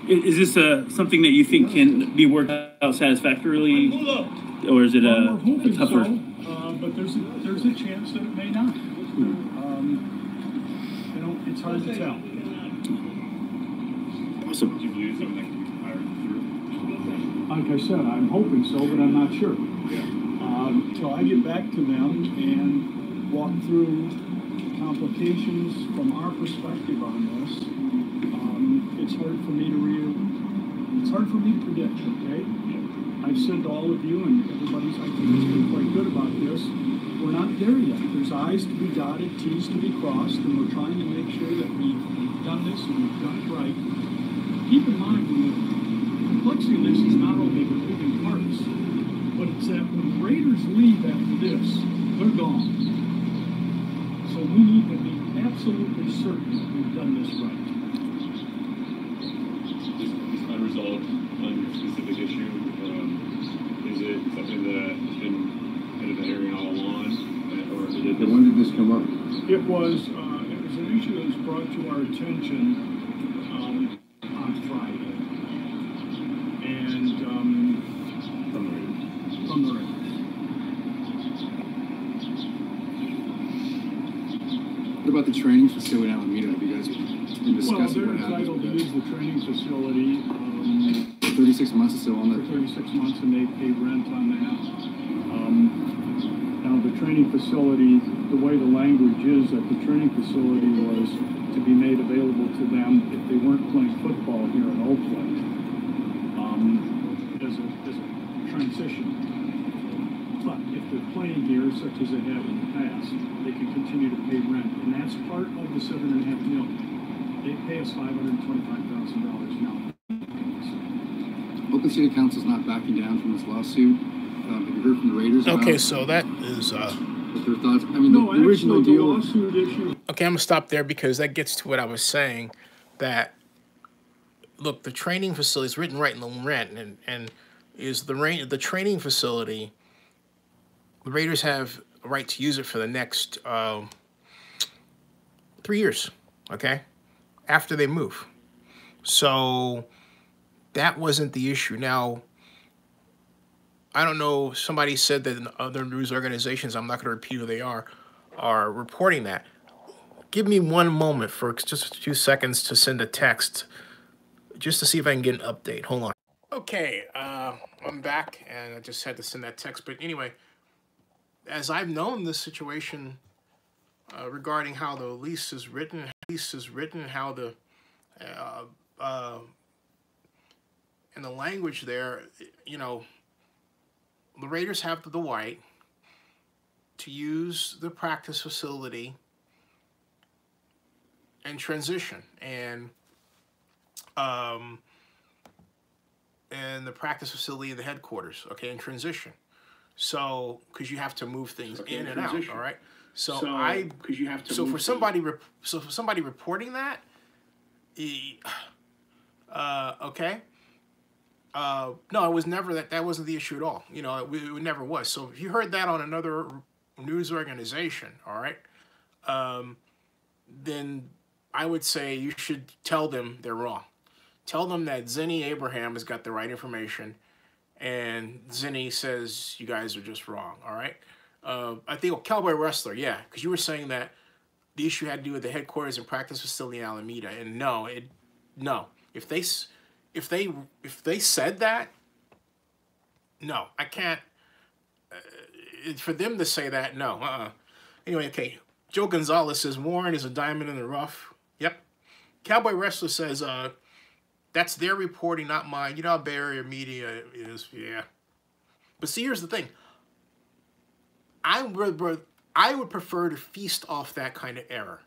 enough. Is this something that you think can be worked out satisfactorily, or is it Well, we're hoping tougher? so, but there's a chance that it may not. It's hard to tell. Awesome. Like I said, I'm hoping so, but I'm not sure. Till I get back to them and walk through complications from our perspective on this, it's hard for me to predict, okay? I've said to all of you, and everybody's, I think, has been quite good about this, we're not there yet. There's I's to be dotted, T's to be crossed, and we're trying to make sure that we've done this and we've done it right. Keep in mind, the complexity of this is not only the moving parts, but it's that when the Raiders leave after this, they're gone. So we need to be absolutely certain that we've done this right. This unresolved, unspecific issue, is it something that has been kind of airing all along, or is it? When did this come up? It was an issue that was brought to our attention on Friday, and from the Raiders. What about the training facility in Alameda? Have you guys been discussing they're what happens entitled to with use the training facility. 36 months or so on For that? 36 months, and they pay rent on that. Now, the training facility, the way the language is that the training facility was to be made available to them if they weren't playing football here in Oakland as a transition. But if they're playing here, such as they have in the past, they can continue to pay rent, and that's part of the $7.5 million. They pay us $525,000 now. Oakland City Council's not backing down from this lawsuit. Have you heard from the Raiders about Okay, so that is what their thoughts? I mean, No, the original actually, the deal. lawsuit issue. okay. I'm gonna stop there because that gets to what I was saying. That look, the training facility is written right in the rent, and is the training facility. The Raiders have a right to use it for the next 3 years, okay, after they move. So that wasn't the issue. Now, I don't know, somebody said that other news organizations, I'm not going to repeat who they are reporting that. Give me one moment for just a few seconds to send a text just to see if I can get an update. Hold on. Okay, I'm back, and I just had to send that text. But anyway, as I've known this situation regarding how the lease is written, how the and the language there, you know, the Raiders have the right to use the practice facility and transition, and the practice facility and the headquarters, okay, and transition. So, because you have to move things in and out, all right. So for somebody reporting that, okay. No, it was never that. That wasn't the issue at all. You know, it never was. So if you heard that on another news organization, all right, then I would say you should tell them they're wrong. Tell them that Zinni Abraham has got the right information, and Zinni says you guys are just wrong. All right. I think Cowboy Wrestler, yeah, because you were saying that the issue had to do with the headquarters and practice facility in Alameda, and no. If they said that, no, I can't. For them to say that, no. Anyway, okay. Joe Gonzalez says Warren is a diamond in the rough. Yep. Cowboy Wrestler says that's their reporting, not mine. You know how Bay Area media is, yeah. But see, here's the thing. I would prefer to feast off that kind of error,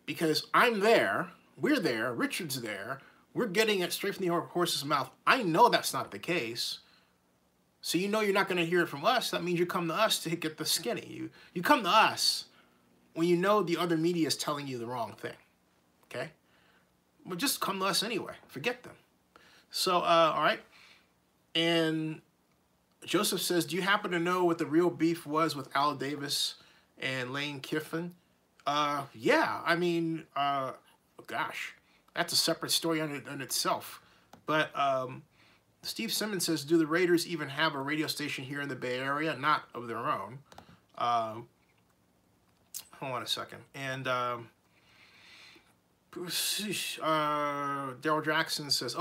because I'm there, we're there, Richard's there, we're getting it straight from the horse's mouth. I know that's not the case. So you know you're not going to hear it from us. That means you come to us to get the skinny. You come to us when you know the other media is telling you the wrong thing. Okay? Well, just come to us anyway. Forget them. So, all right. And Joseph says, do you happen to know what the real beef was with Al Davis and Lane Kiffin? Yeah, I mean, gosh, that's a separate story on itself. But Steve Simmons says, do the Raiders even have a radio station here in the Bay Area? Not of their own. Hold on a second. And Daryl Jackson says,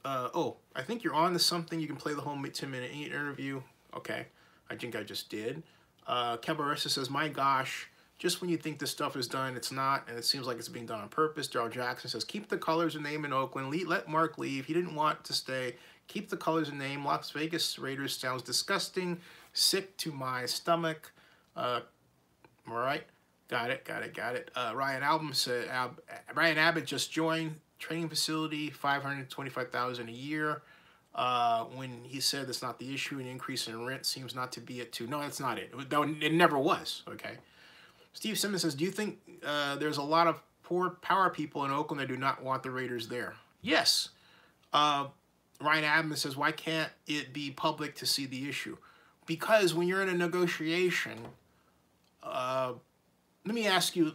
I think you're on to something. You can play the whole 10-minute interview. Okay, I think I just did. Cabaressa says, my gosh, just when you think this stuff is done, it's not, and it seems like it's being done on purpose. Daryl Jackson says, keep the colors and name in Oakland. Let Mark leave. He didn't want to stay. Keep the colors and name. Las Vegas Raiders sounds disgusting. Sick to my stomach. All right. Got it. Ryan Abbott just joined. Training facility, $525,000 a year. When he said that's not the issue, an increase in rent seems not to be it too. No, that's not it. It never was. Okay. Steve Simmons says, do you think there's a lot of poor power people in Oakland that do not want the Raiders there? Yes. Ryan Adams says, why can't it be public to see the issue? Because when you're in a negotiation, let me answer your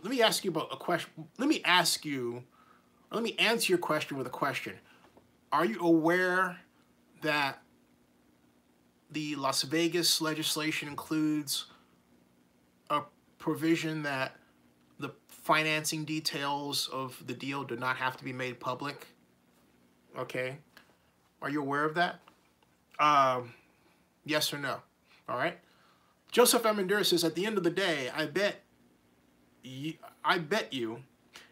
question with a question. Are you aware that the Las Vegas legislation includes a provision that the financing details of the deal do not have to be made public? Okay. Are you aware of that? Yes or no? All right. Joseph Amendur says, at the end of the day, I bet you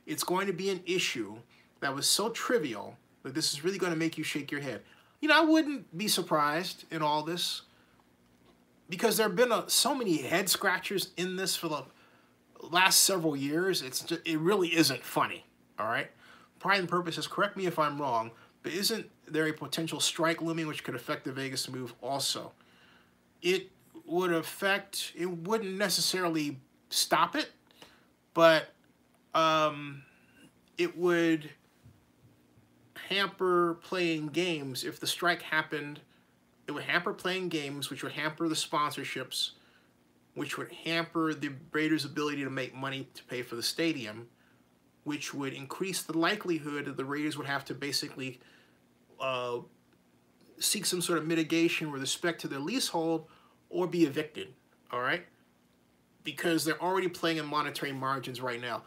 it's going to be an issue that was so trivial that this is really going to make you shake your head. You know, I wouldn't be surprised in all this, because there have been so many head scratchers in this for the last several years. It really isn't funny, all right? Pride and Purpose says, correct me if I'm wrong, but isn't there a potential strike looming which could affect the Vegas move also? It wouldn't necessarily stop it, but it would hamper playing games. If the strike happened, it would hamper playing games, which would hamper the sponsorships, which would hamper the Raiders' ability to make money to pay for the stadium, which would increase the likelihood that the Raiders would have to basically seek some sort of mitigation with respect to their leasehold or be evicted, all right? Because they're already playing in monetary margins right now.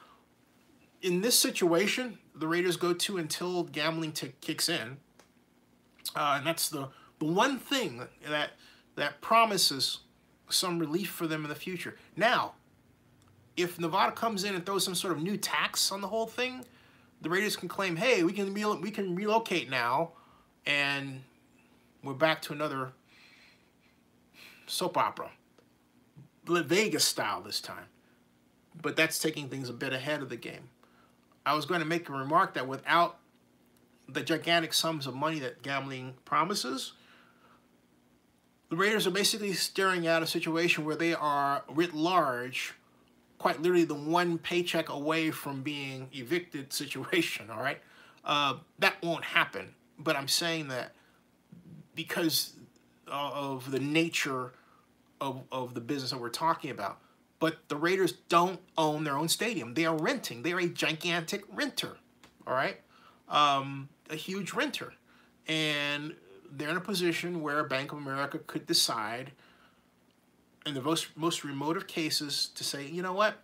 In this situation, the Raiders go to until gambling kicks in, and that's the one thing that promises some relief for them in the future. Now, if Nevada comes in and throws some sort of new tax on the whole thing, the Raiders can claim, hey, we can relocate now, and we're back to another soap opera, Vegas style this time. But that's taking things a bit ahead of the game. I was going to make a remark that without the gigantic sums of money that gambling promises, the Raiders are basically staring at a situation where they are, writ large, quite literally the one paycheck away from being evicted situation, all right? That won't happen, but I'm saying that because of the nature of the business that we're talking about. But the Raiders don't own their own stadium. They are renting. They are a gigantic renter, all right? A huge renter. And they're in a position where Bank of America could decide, in the most remote of cases, to say, you know what?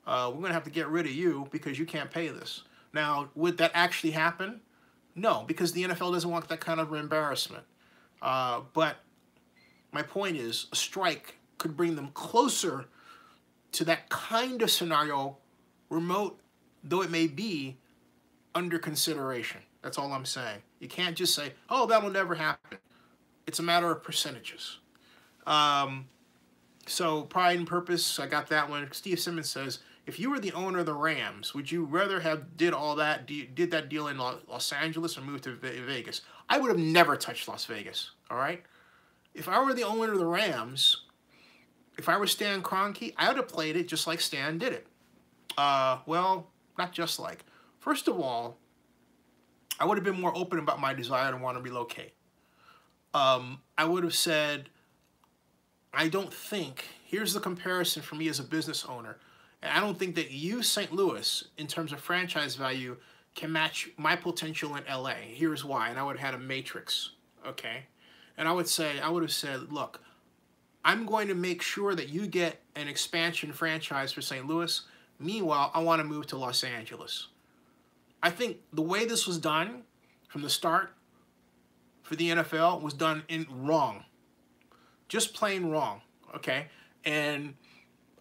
We're going to have to get rid of you because you can't pay this. Now, would that actually happen? No, because the NFL doesn't want that kind of embarrassment. But my point is, a strike could bring them closer to that kind of scenario, remote though it may be, under consideration. That's all I'm saying. You can't just say, oh, that'll never happen. It's a matter of percentages. So pride and purpose, I got that one. Steve Simmons says, if you were the owner of the Rams, would you rather have did that deal in Los Angeles or moved to Vegas? I would have never touched Las Vegas, all right? If I were the owner of the Rams, if I were Stan Kroenke, I would have played it just like Stan did it. Well, not just like. First of all, I would have been more open about my desire to want to relocate. I would have said, I don't think, here's the comparison for me as a business owner, and I don't think that you, St. Louis, in terms of franchise value, can match my potential in LA. Here's why, and I would have had a matrix, okay? And I would have said, look, I'm going to make sure that you get an expansion franchise for St. Louis. Meanwhile, I want to move to Los Angeles. I think the way this was done from the start for the NFL was done wrong. Just plain wrong, okay? And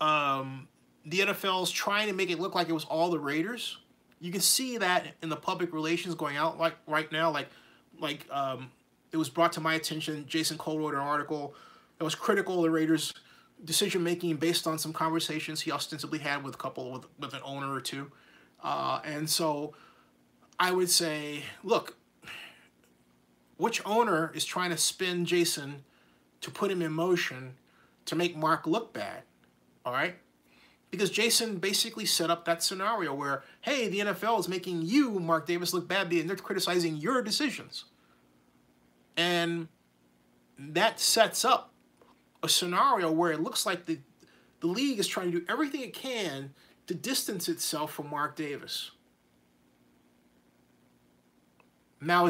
the NFL's trying to make it look like it was all the Raiders. You can see that in the public relations going out like right now, it was brought to my attention. Jason Cole wrote an article that was critical of the Raiders' decision-making based on some conversations he ostensibly had with an owner or two. And so I would say, look, which owner is trying to spin Jason to put him in motion to make Mark look bad, all right? Because Jason basically set up that scenario where, hey, the NFL is making you, Mark Davis, look bad, and they're criticizing your decisions. And that sets up a scenario where it looks like the league is trying to do everything it can to distance itself from Mark Davis. Now,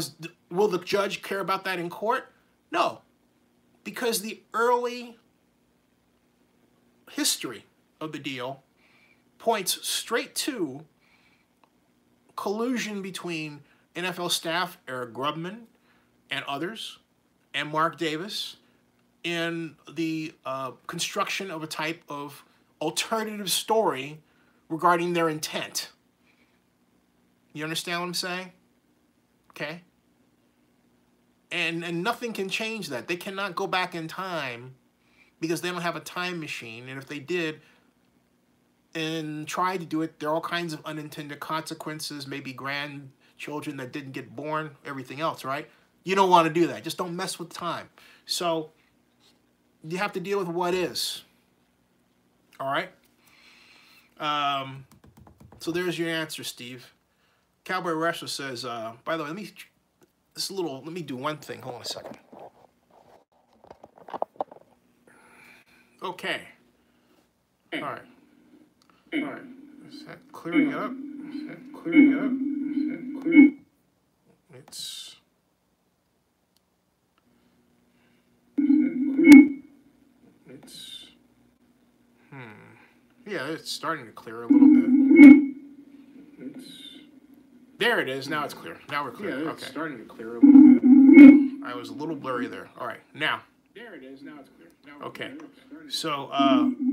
will the judge care about that in court? No, because the early history of the deal points straight to collusion between NFL staff Eric Grubman and others and Mark Davis in the construction of a type of alternative story regarding their intent. You understand what I'm saying? Okay? And nothing can change that. They cannot go back in time because they don't have a time machine. And if they did and tried to do it, there are all kinds of unintended consequences, maybe grandchildren that didn't get born, everything else, right? You don't want to do that. Just don't mess with time. So you have to deal with what is. All right? So there's your answer, Steve. Cowboy Wrestler says, by the way, let me do one thing. Hold on a second. Okay. All right. Is that clearing it up? It's... Yeah, it's starting to clear a little bit. There it is. Now it's clear. Now we're clear. Yeah, it's starting to clear a little bit. I was a little blurry there. All right, now. There it is. Now it's clear. Okay. So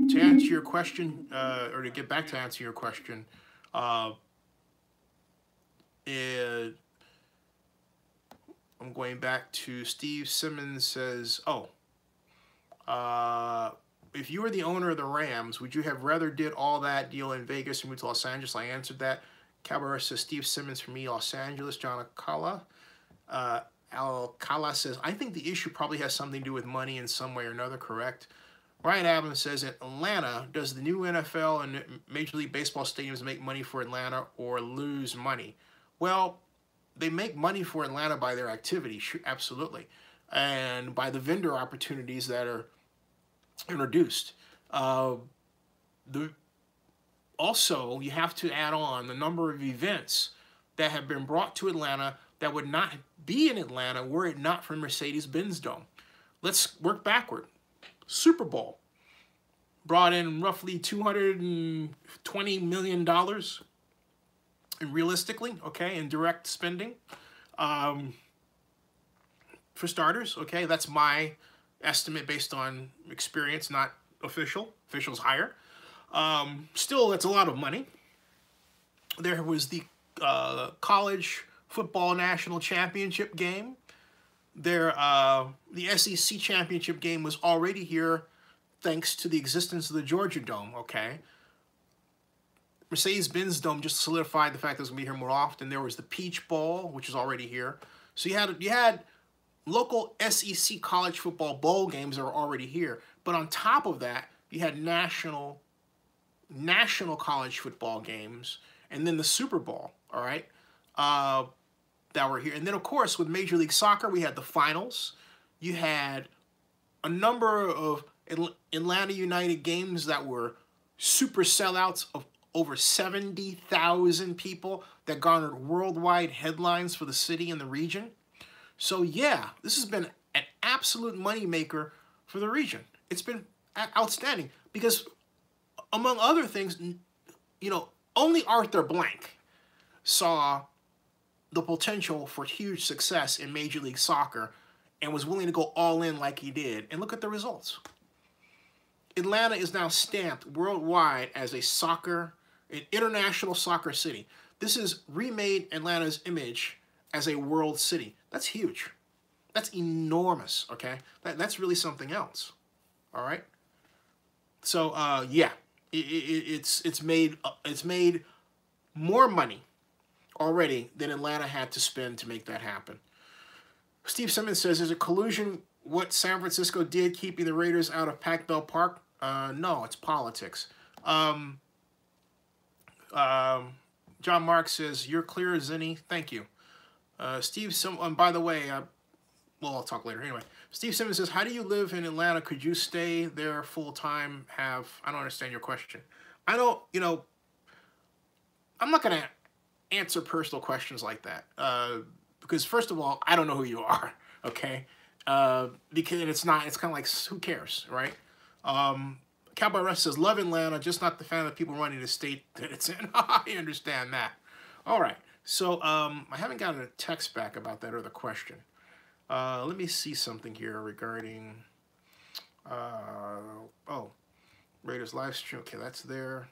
to answer your question, or to get back to answer your question, I'm going back to Steve Simmons says, if you were the owner of the Rams, would you have rather did all that deal in Vegas and moved to Los Angeles? I answered that. Cabaret says, Steve Simmons for me, Los Angeles. John Alcala says, I think the issue probably has something to do with money in some way or another, correct? Ryan Adams says, in Atlanta, does the new NFL and Major League Baseball stadiums make money for Atlanta or lose money? Well, they make money for Atlanta by their activity, absolutely, and by the vendor opportunities that are introduced. Also, you have to add on the number of events that have been brought to Atlanta that would not be in Atlanta were it not for Mercedes-Benz Dome. Let's work backward. Super Bowl brought in roughly $220 million, and realistically, okay, in direct spending. For starters, okay, that's my estimate based on experience, not official. Official's higher. Still, that's a lot of money. There was the college football national championship game. The SEC championship game was already here thanks to the existence of the Georgia Dome, okay? Mercedes-Benz Dome just solidified the fact that it was going to be here more often. There was the Peach Bowl, which is already here. So you had local SEC college football bowl games that were already here. But on top of that, you had national college football games, and then the Super Bowl, all right, that were here. And then, of course, with Major League Soccer, we had the finals. You had a number of Atlanta United games that were super sellouts of over 70,000 people that garnered worldwide headlines for the city and the region. So, yeah, this has been an absolute moneymaker for the region. It's been outstanding because, among other things, you know, only Arthur Blank saw the potential for huge success in Major League Soccer and was willing to go all in like he did. And look at the results. Atlanta is now stamped worldwide as an international soccer city. This has remade Atlanta's image as a world city. That's huge. That's enormous, okay? That's really something else, all right? So, yeah, it's made more money already than Atlanta had to spend to make that happen. Steve Simmons says, is it collusion what San Francisco did keeping the Raiders out of Pac-Bell Park? No, it's politics. John Mark says, you're clear, Zinni. Thank you. Steve, by the way, well, I'll talk later. Anyway, Steve Simmons says, how do you live in Atlanta? Could you stay there full-time? I don't understand your question. I don't, I'm not going to answer personal questions like that. Because first of all, I don't know who you are, okay? Because it's kind of like, who cares, right? Cowboy Russ says, love Atlanta, just not the fan of the people running the state that it's in. I understand that. All right. So I haven't gotten a text back about that other question. Let me see something here regarding, Raiders live stream. Okay, that's there.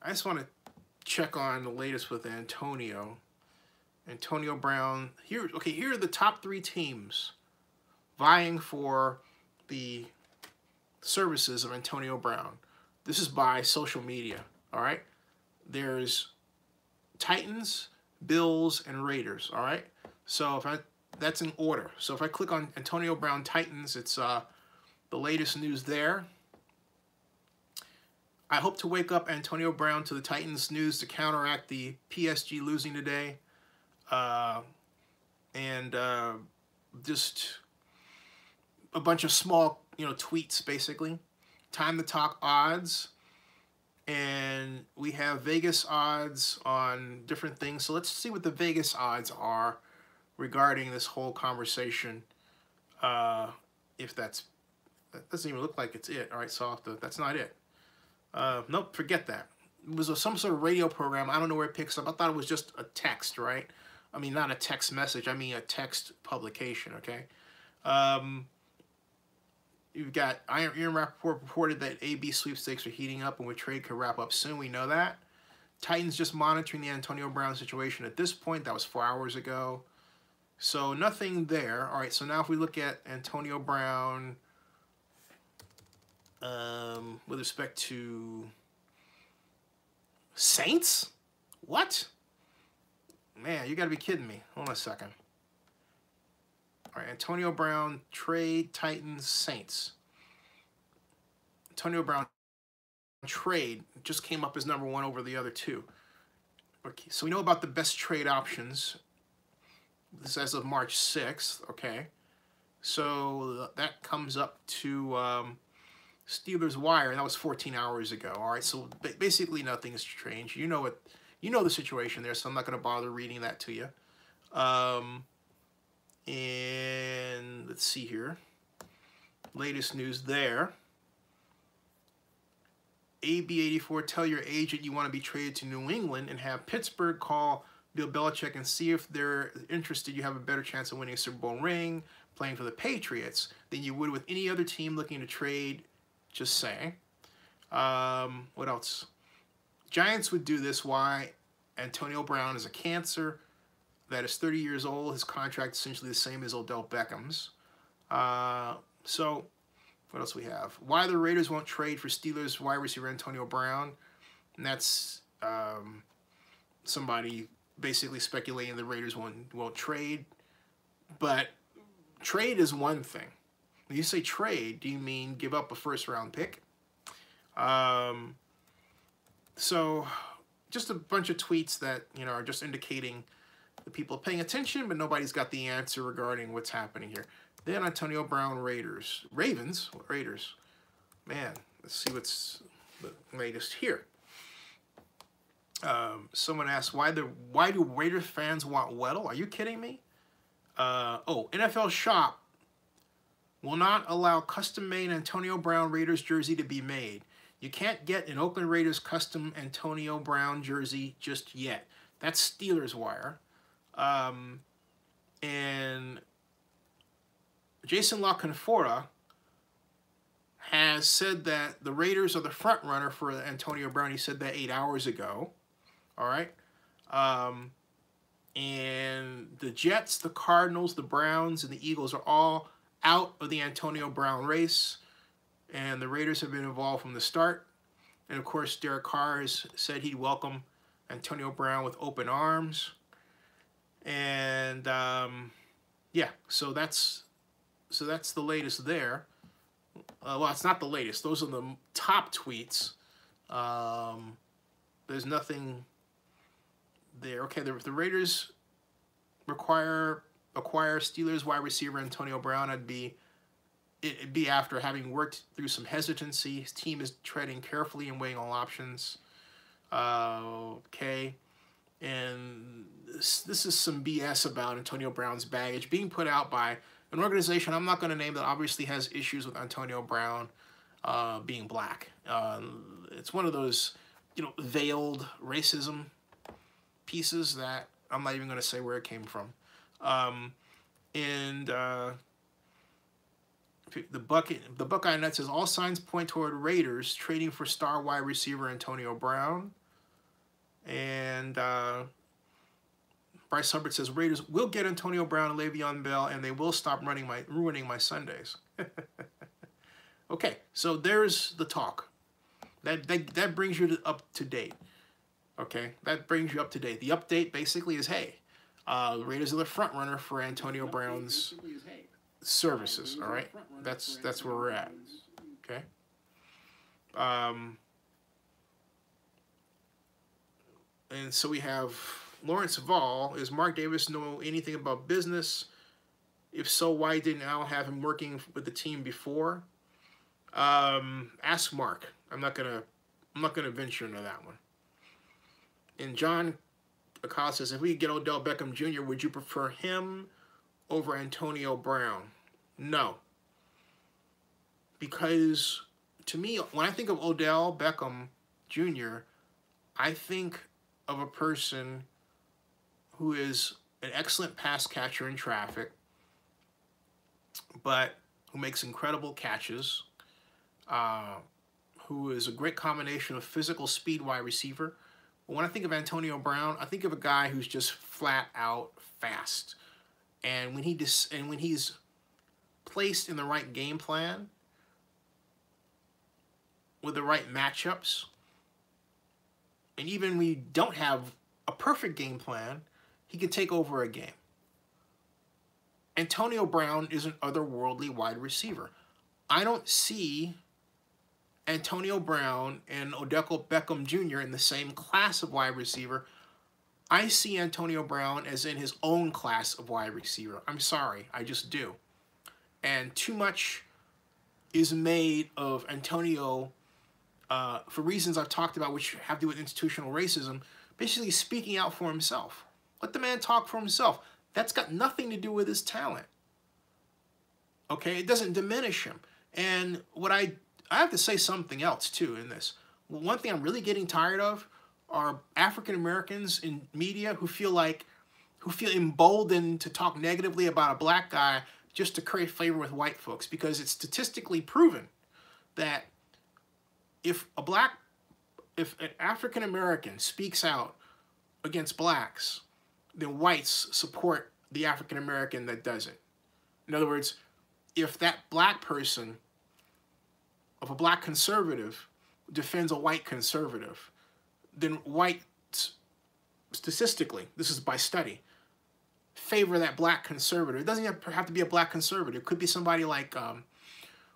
I just want to check on the latest with Antonio Brown. Here are the top 3 teams vying for the services of Antonio Brown. This is by social media, all right? There's Titans, Bills, and Raiders, all right? So that's in order. So if I click on Antonio Brown Titans, it's the latest news there. I hope to wake up Antonio Brown to the Titans news to counteract the PSG losing today. Just a bunch of small, tweets, basically. time to talk odds, and we have Vegas odds on different things. So let's see what the Vegas odds are regarding this whole conversation. If that doesn't even look like it's it. All right, so that's not it. Nope, forget that. It was some sort of radio program. I don't know where it picks up. I thought it was just a text, right? I mean, not a text message. I mean a text publication, okay? You've got Ian Rappaport reported that AB sweepstakes are heating up and with trade could wrap up soon. We know that. Titans just monitoring the Antonio Brown situation at this point. That was 4 hours ago. So nothing there. All right, so now if we look at Antonio Brown with respect to Saints? What? Man, you got to be kidding me. Hold on a second. All right, Antonio Brown, trade, Titans, Saints. Antonio Brown trade just came up as #1 over the other two. Okay, so we know about the best trade options. This is as of March 6th, okay? So that comes up to Steelers Wire. That was 14 hours ago. All right, so basically nothing has changed. You know it. You know the situation there, so I'm not going to bother reading that to you. And let's see here. Latest news there. AB84, tell your agent you want to be traded to New England and have Pittsburgh call Bill Belichick and see if they're interested. You have a better chance of winning a Super Bowl ring playing for the Patriots than you would with any other team looking to trade. Just saying. What else? Giants would do this. Why? Antonio Brown is a cancer that is 30 years old. His contract is essentially the same as Odell Beckham's. So, what else we have? Why the Raiders won't trade for Steelers wide receiver Antonio Brown. And that's somebody basically speculating the Raiders won't trade. But trade is one thing. When you say trade, do you mean give up a first-round pick? So, just a bunch of tweets that, you know, are just indicating the people paying attention, but nobody's got the answer regarding what's happening here. Then Antonio Brown, Raiders. Ravens? Raiders. Man, let's see what's the latest here. Someone asked, why do Raiders fans want Weddle? Are you kidding me? NFL Shop will not allow custom-made Antonio Brown Raiders jersey to be made. You can't get an Oakland Raiders custom Antonio Brown jersey just yet. That's Steelers Wire. And Jason La Canfora has said that the Raiders are the front runner for Antonio Brown. He said that 8 hours ago. All right. And the Jets, the Cardinals, the Browns, and the Eagles are all out of the Antonio Brown race. And the Raiders have been involved from the start. And, of course, Derek Carr has said he'd welcome Antonio Brown with open arms. And, yeah, so that's the latest there. Well, it's not the latest. Those are the top tweets. There's nothing there. Okay, the Raiders acquire Steelers wide receiver Antonio Brown. It'd be after having worked through some hesitancy. His team is treading carefully and weighing all options. Okay. And this is some BS about Antonio Brown's baggage being put out by an organization I'm not going to name that obviously has issues with Antonio Brown being black. It's one of those, you know, veiled racism pieces that I'm not even going to say where it came from. The Buckeye Net says all signs point toward Raiders trading for star wide receiver Antonio Brown. And Bryce Hubbard says Raiders will get Antonio Brown and Le'Veon Bell, and they will stop ruining my Sundays. Okay, so there's the talk. That brings you up to date. Okay, that brings you up to date. The update basically is, hey, the Raiders are the front runner for Antonio Brown's services. All right, that's where we're at. Okay. And so we have Lawrence Vall. Does Mark Davis know anything about business? If so, why didn't Al have him working with the team before? Ask Mark. I'm not gonna venture into that one. And John Acosta says, if we get Odell Beckham Jr., would you prefer him over Antonio Brown? No. Because to me, when I think of Odell Beckham Jr., I think of a person who is an excellent pass catcher in traffic, but who makes incredible catches, who is a great combination of physical speed wide receiver. But when I think of Antonio Brown, I think of a guy who's just flat out fast. And when he's placed in the right game plan, with the right matchups, and even when you don't have a perfect game plan, he can take over a game. Antonio Brown is an otherworldly wide receiver. I don't see Antonio Brown and Odell Beckham Jr. in the same class of wide receiver. I see Antonio Brown as in his own class of wide receiver. I'm sorry, I just do. And too much is made of Antonio for reasons I've talked about, which have to do with institutional racism, basically speaking out for himself. Let the man talk for himself. That's got nothing to do with his talent. Okay, it doesn't diminish him. And what I have to say something else too in this. One thing I'm really getting tired of are African Americans in media who feel emboldened to talk negatively about a black guy just to create favor with white folks, because it's statistically proven that if an African American speaks out against blacks, then whites support the African American that does it. In other words, if that black person, if a black conservative defends a white conservative, then whites, statistically, this is by study, favor that black conservative. It doesn't have to be a black conservative. It could be somebody like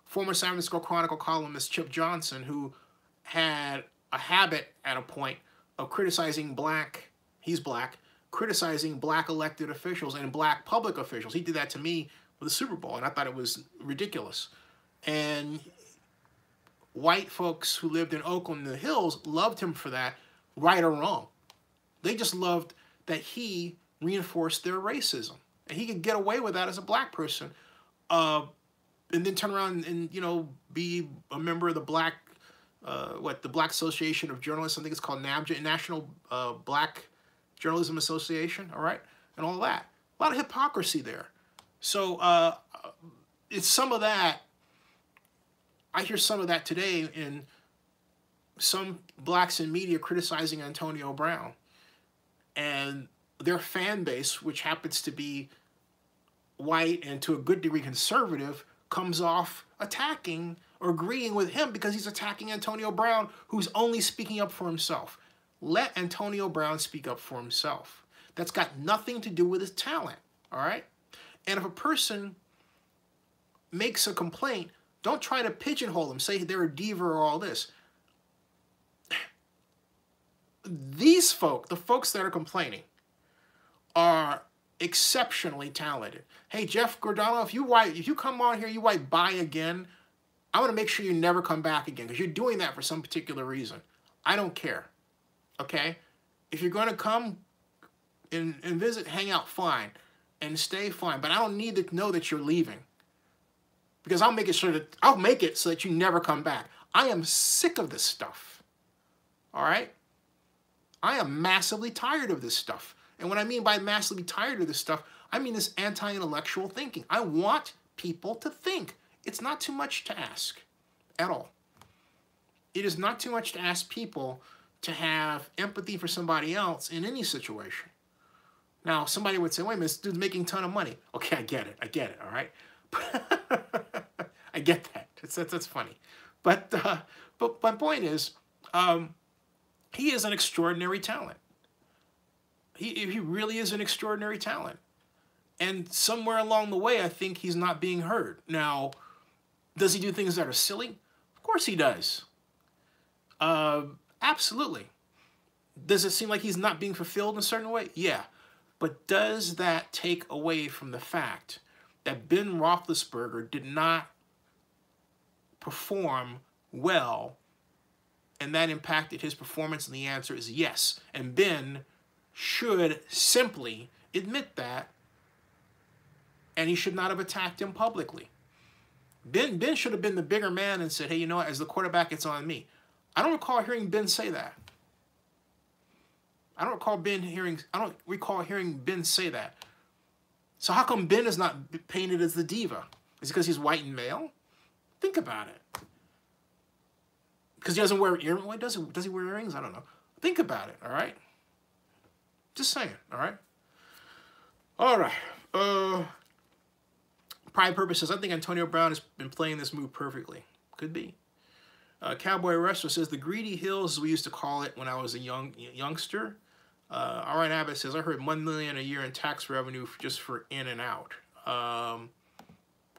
former San Francisco Chronicle columnist Chip Johnson, who had a habit at a point of criticizing criticizing black elected officials and black public officials. He did that to me with the Super Bowl, and I thought it was ridiculous. And white folks who lived in Oakland and the Hills loved him for that, right or wrong. They just loved that he reinforced their racism. And he could get away with that as a black person, and then turn around and, be a member of the Black Association of Journalists. I think it's called NABJ, National Black Journalism Association, all right? And all that. A lot of hypocrisy there. So it's some of that. I hear some of that today in some blacks in media criticizing Antonio Brown. And their fan base, which happens to be white and to a good degree conservative, comes off attacking or agreeing with him because he's attacking Antonio Brown, who's only speaking up for himself. Let Antonio Brown speak up for himself. That's got nothing to do with his talent, all right? And if a person makes a complaint, don't try to pigeonhole them, say they're a diva or all this. These folk, the folks that are complaining, are exceptionally talented. Hey, Jeff Gordano, if you come on here, you white buy again, I want to make sure you never come back again, because you're doing that for some particular reason. I don't care, okay? If you're going to come and visit, hang out, fine, and stay, fine, but I don't need to know that you're leaving, because I'll make it so that you never come back. I am sick of this stuff, all right? I am massively tired of this stuff. And what I mean by massively tired of this stuff, I mean this anti-intellectual thinking. I want people to think. It's not too much to ask at all. It is not too much to ask people to have empathy for somebody else in any situation. Now, somebody would say, wait a minute, this dude's making a ton of money. Okay, I get it, all right? I get that. That's funny. But my point is, he is an extraordinary talent. He really is an extraordinary talent. And somewhere along the way, I think he's not being heard. Now, does he do things that are silly? Of course he does. Absolutely. Does it seem like he's not being fulfilled in a certain way? Yeah. But does that take away from the fact that Ben Roethlisberger did not perform well, and that impacted his performance? And the answer is yes. And Ben should simply admit that, and he should not have attacked him publicly. Ben should have been the bigger man and said, hey, you know what, as the quarterback, it's on me. I don't recall hearing Ben say that. I don't recall hearing Ben say that. So how come Ben is not painted as the diva? Is it because he's white and male? Think about it. Because he doesn't wear earrings? Does he wear earrings? I don't know. Think about it, all right? Just saying, all right? All right. Pride purposes, I think Antonio Brown has been playing this move perfectly. Could be. Cowboy Wrestler says, the Greedy Hills, as we used to call it when I was a youngster. All right, Abbott says, I heard $1 million a year in tax revenue just for in and out.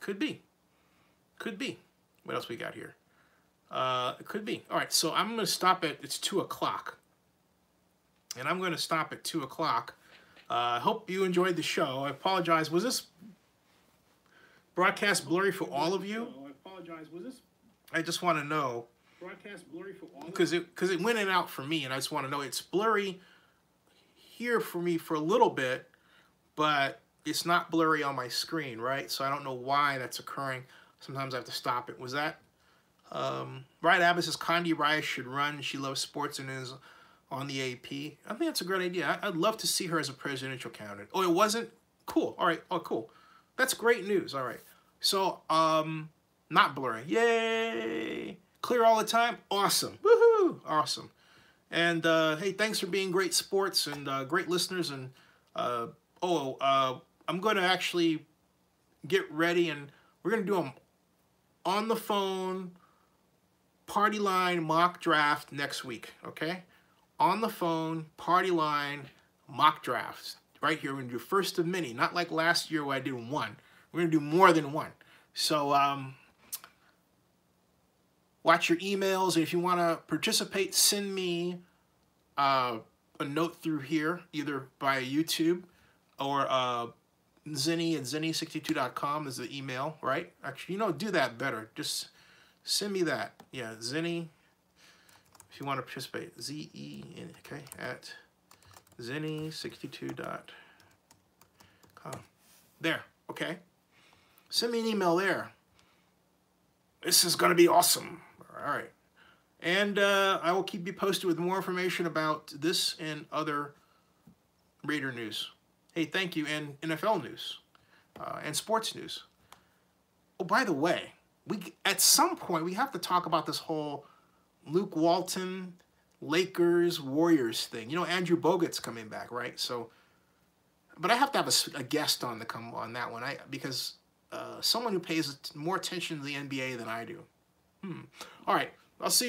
Could be. Could be. What else we got here? It could be. All right, so I'm going to stop at, it's 2 o'clock. And I'm going to stop at 2 o'clock. I hope you enjoyed the show. I apologize. Was this broadcast blurry for all of you? I apologize. Was this I just want to know. broadcast blurry for all? Because it went in and out for me, and I just want to know. It's blurry here for me for a little bit, but it's not blurry on my screen, right? So I don't know why that's occurring. Sometimes I have to stop it. Was that? Right, Abbott says Condi Rice should run. She loves sports and is on the AP. I think that's a great idea. I'd love to see her as a presidential candidate. Oh, it wasn't? Cool. All right. Oh, cool. That's great news. All right. So, not blurry. Yay. Clear all the time. Awesome. Woohoo. Awesome. And, hey, thanks for being great sports and great listeners. And, I'm going to actually get ready, and we're going to do them on the phone, party line mock draft next week, okay? On the phone, party line mock drafts. Right here, we're going to do first of many, not like last year where I did one. We're going to do more than one. So, watch your emails, and if you want to participate, send me a note through here, either via YouTube or Zinni at Zinni62.com is the email, right? Actually, do that better. Just send me that. Yeah, Zinni, if you want to participate. Z-E-N, okay, at Zinni62.com. There, okay? Send me an email there. This is going to be awesome. All right. And I will keep you posted with more information about this and other Raider news. Hey, thank you. And NFL news and sports news. Oh, by the way, at some point, we have to talk about this whole Luke Walton, Lakers, Warriors thing. Andrew Bogut's coming back, right? So, but I have to have a guest on to come on that one, because someone who pays more attention to the NBA than I do. All right, I'll see you.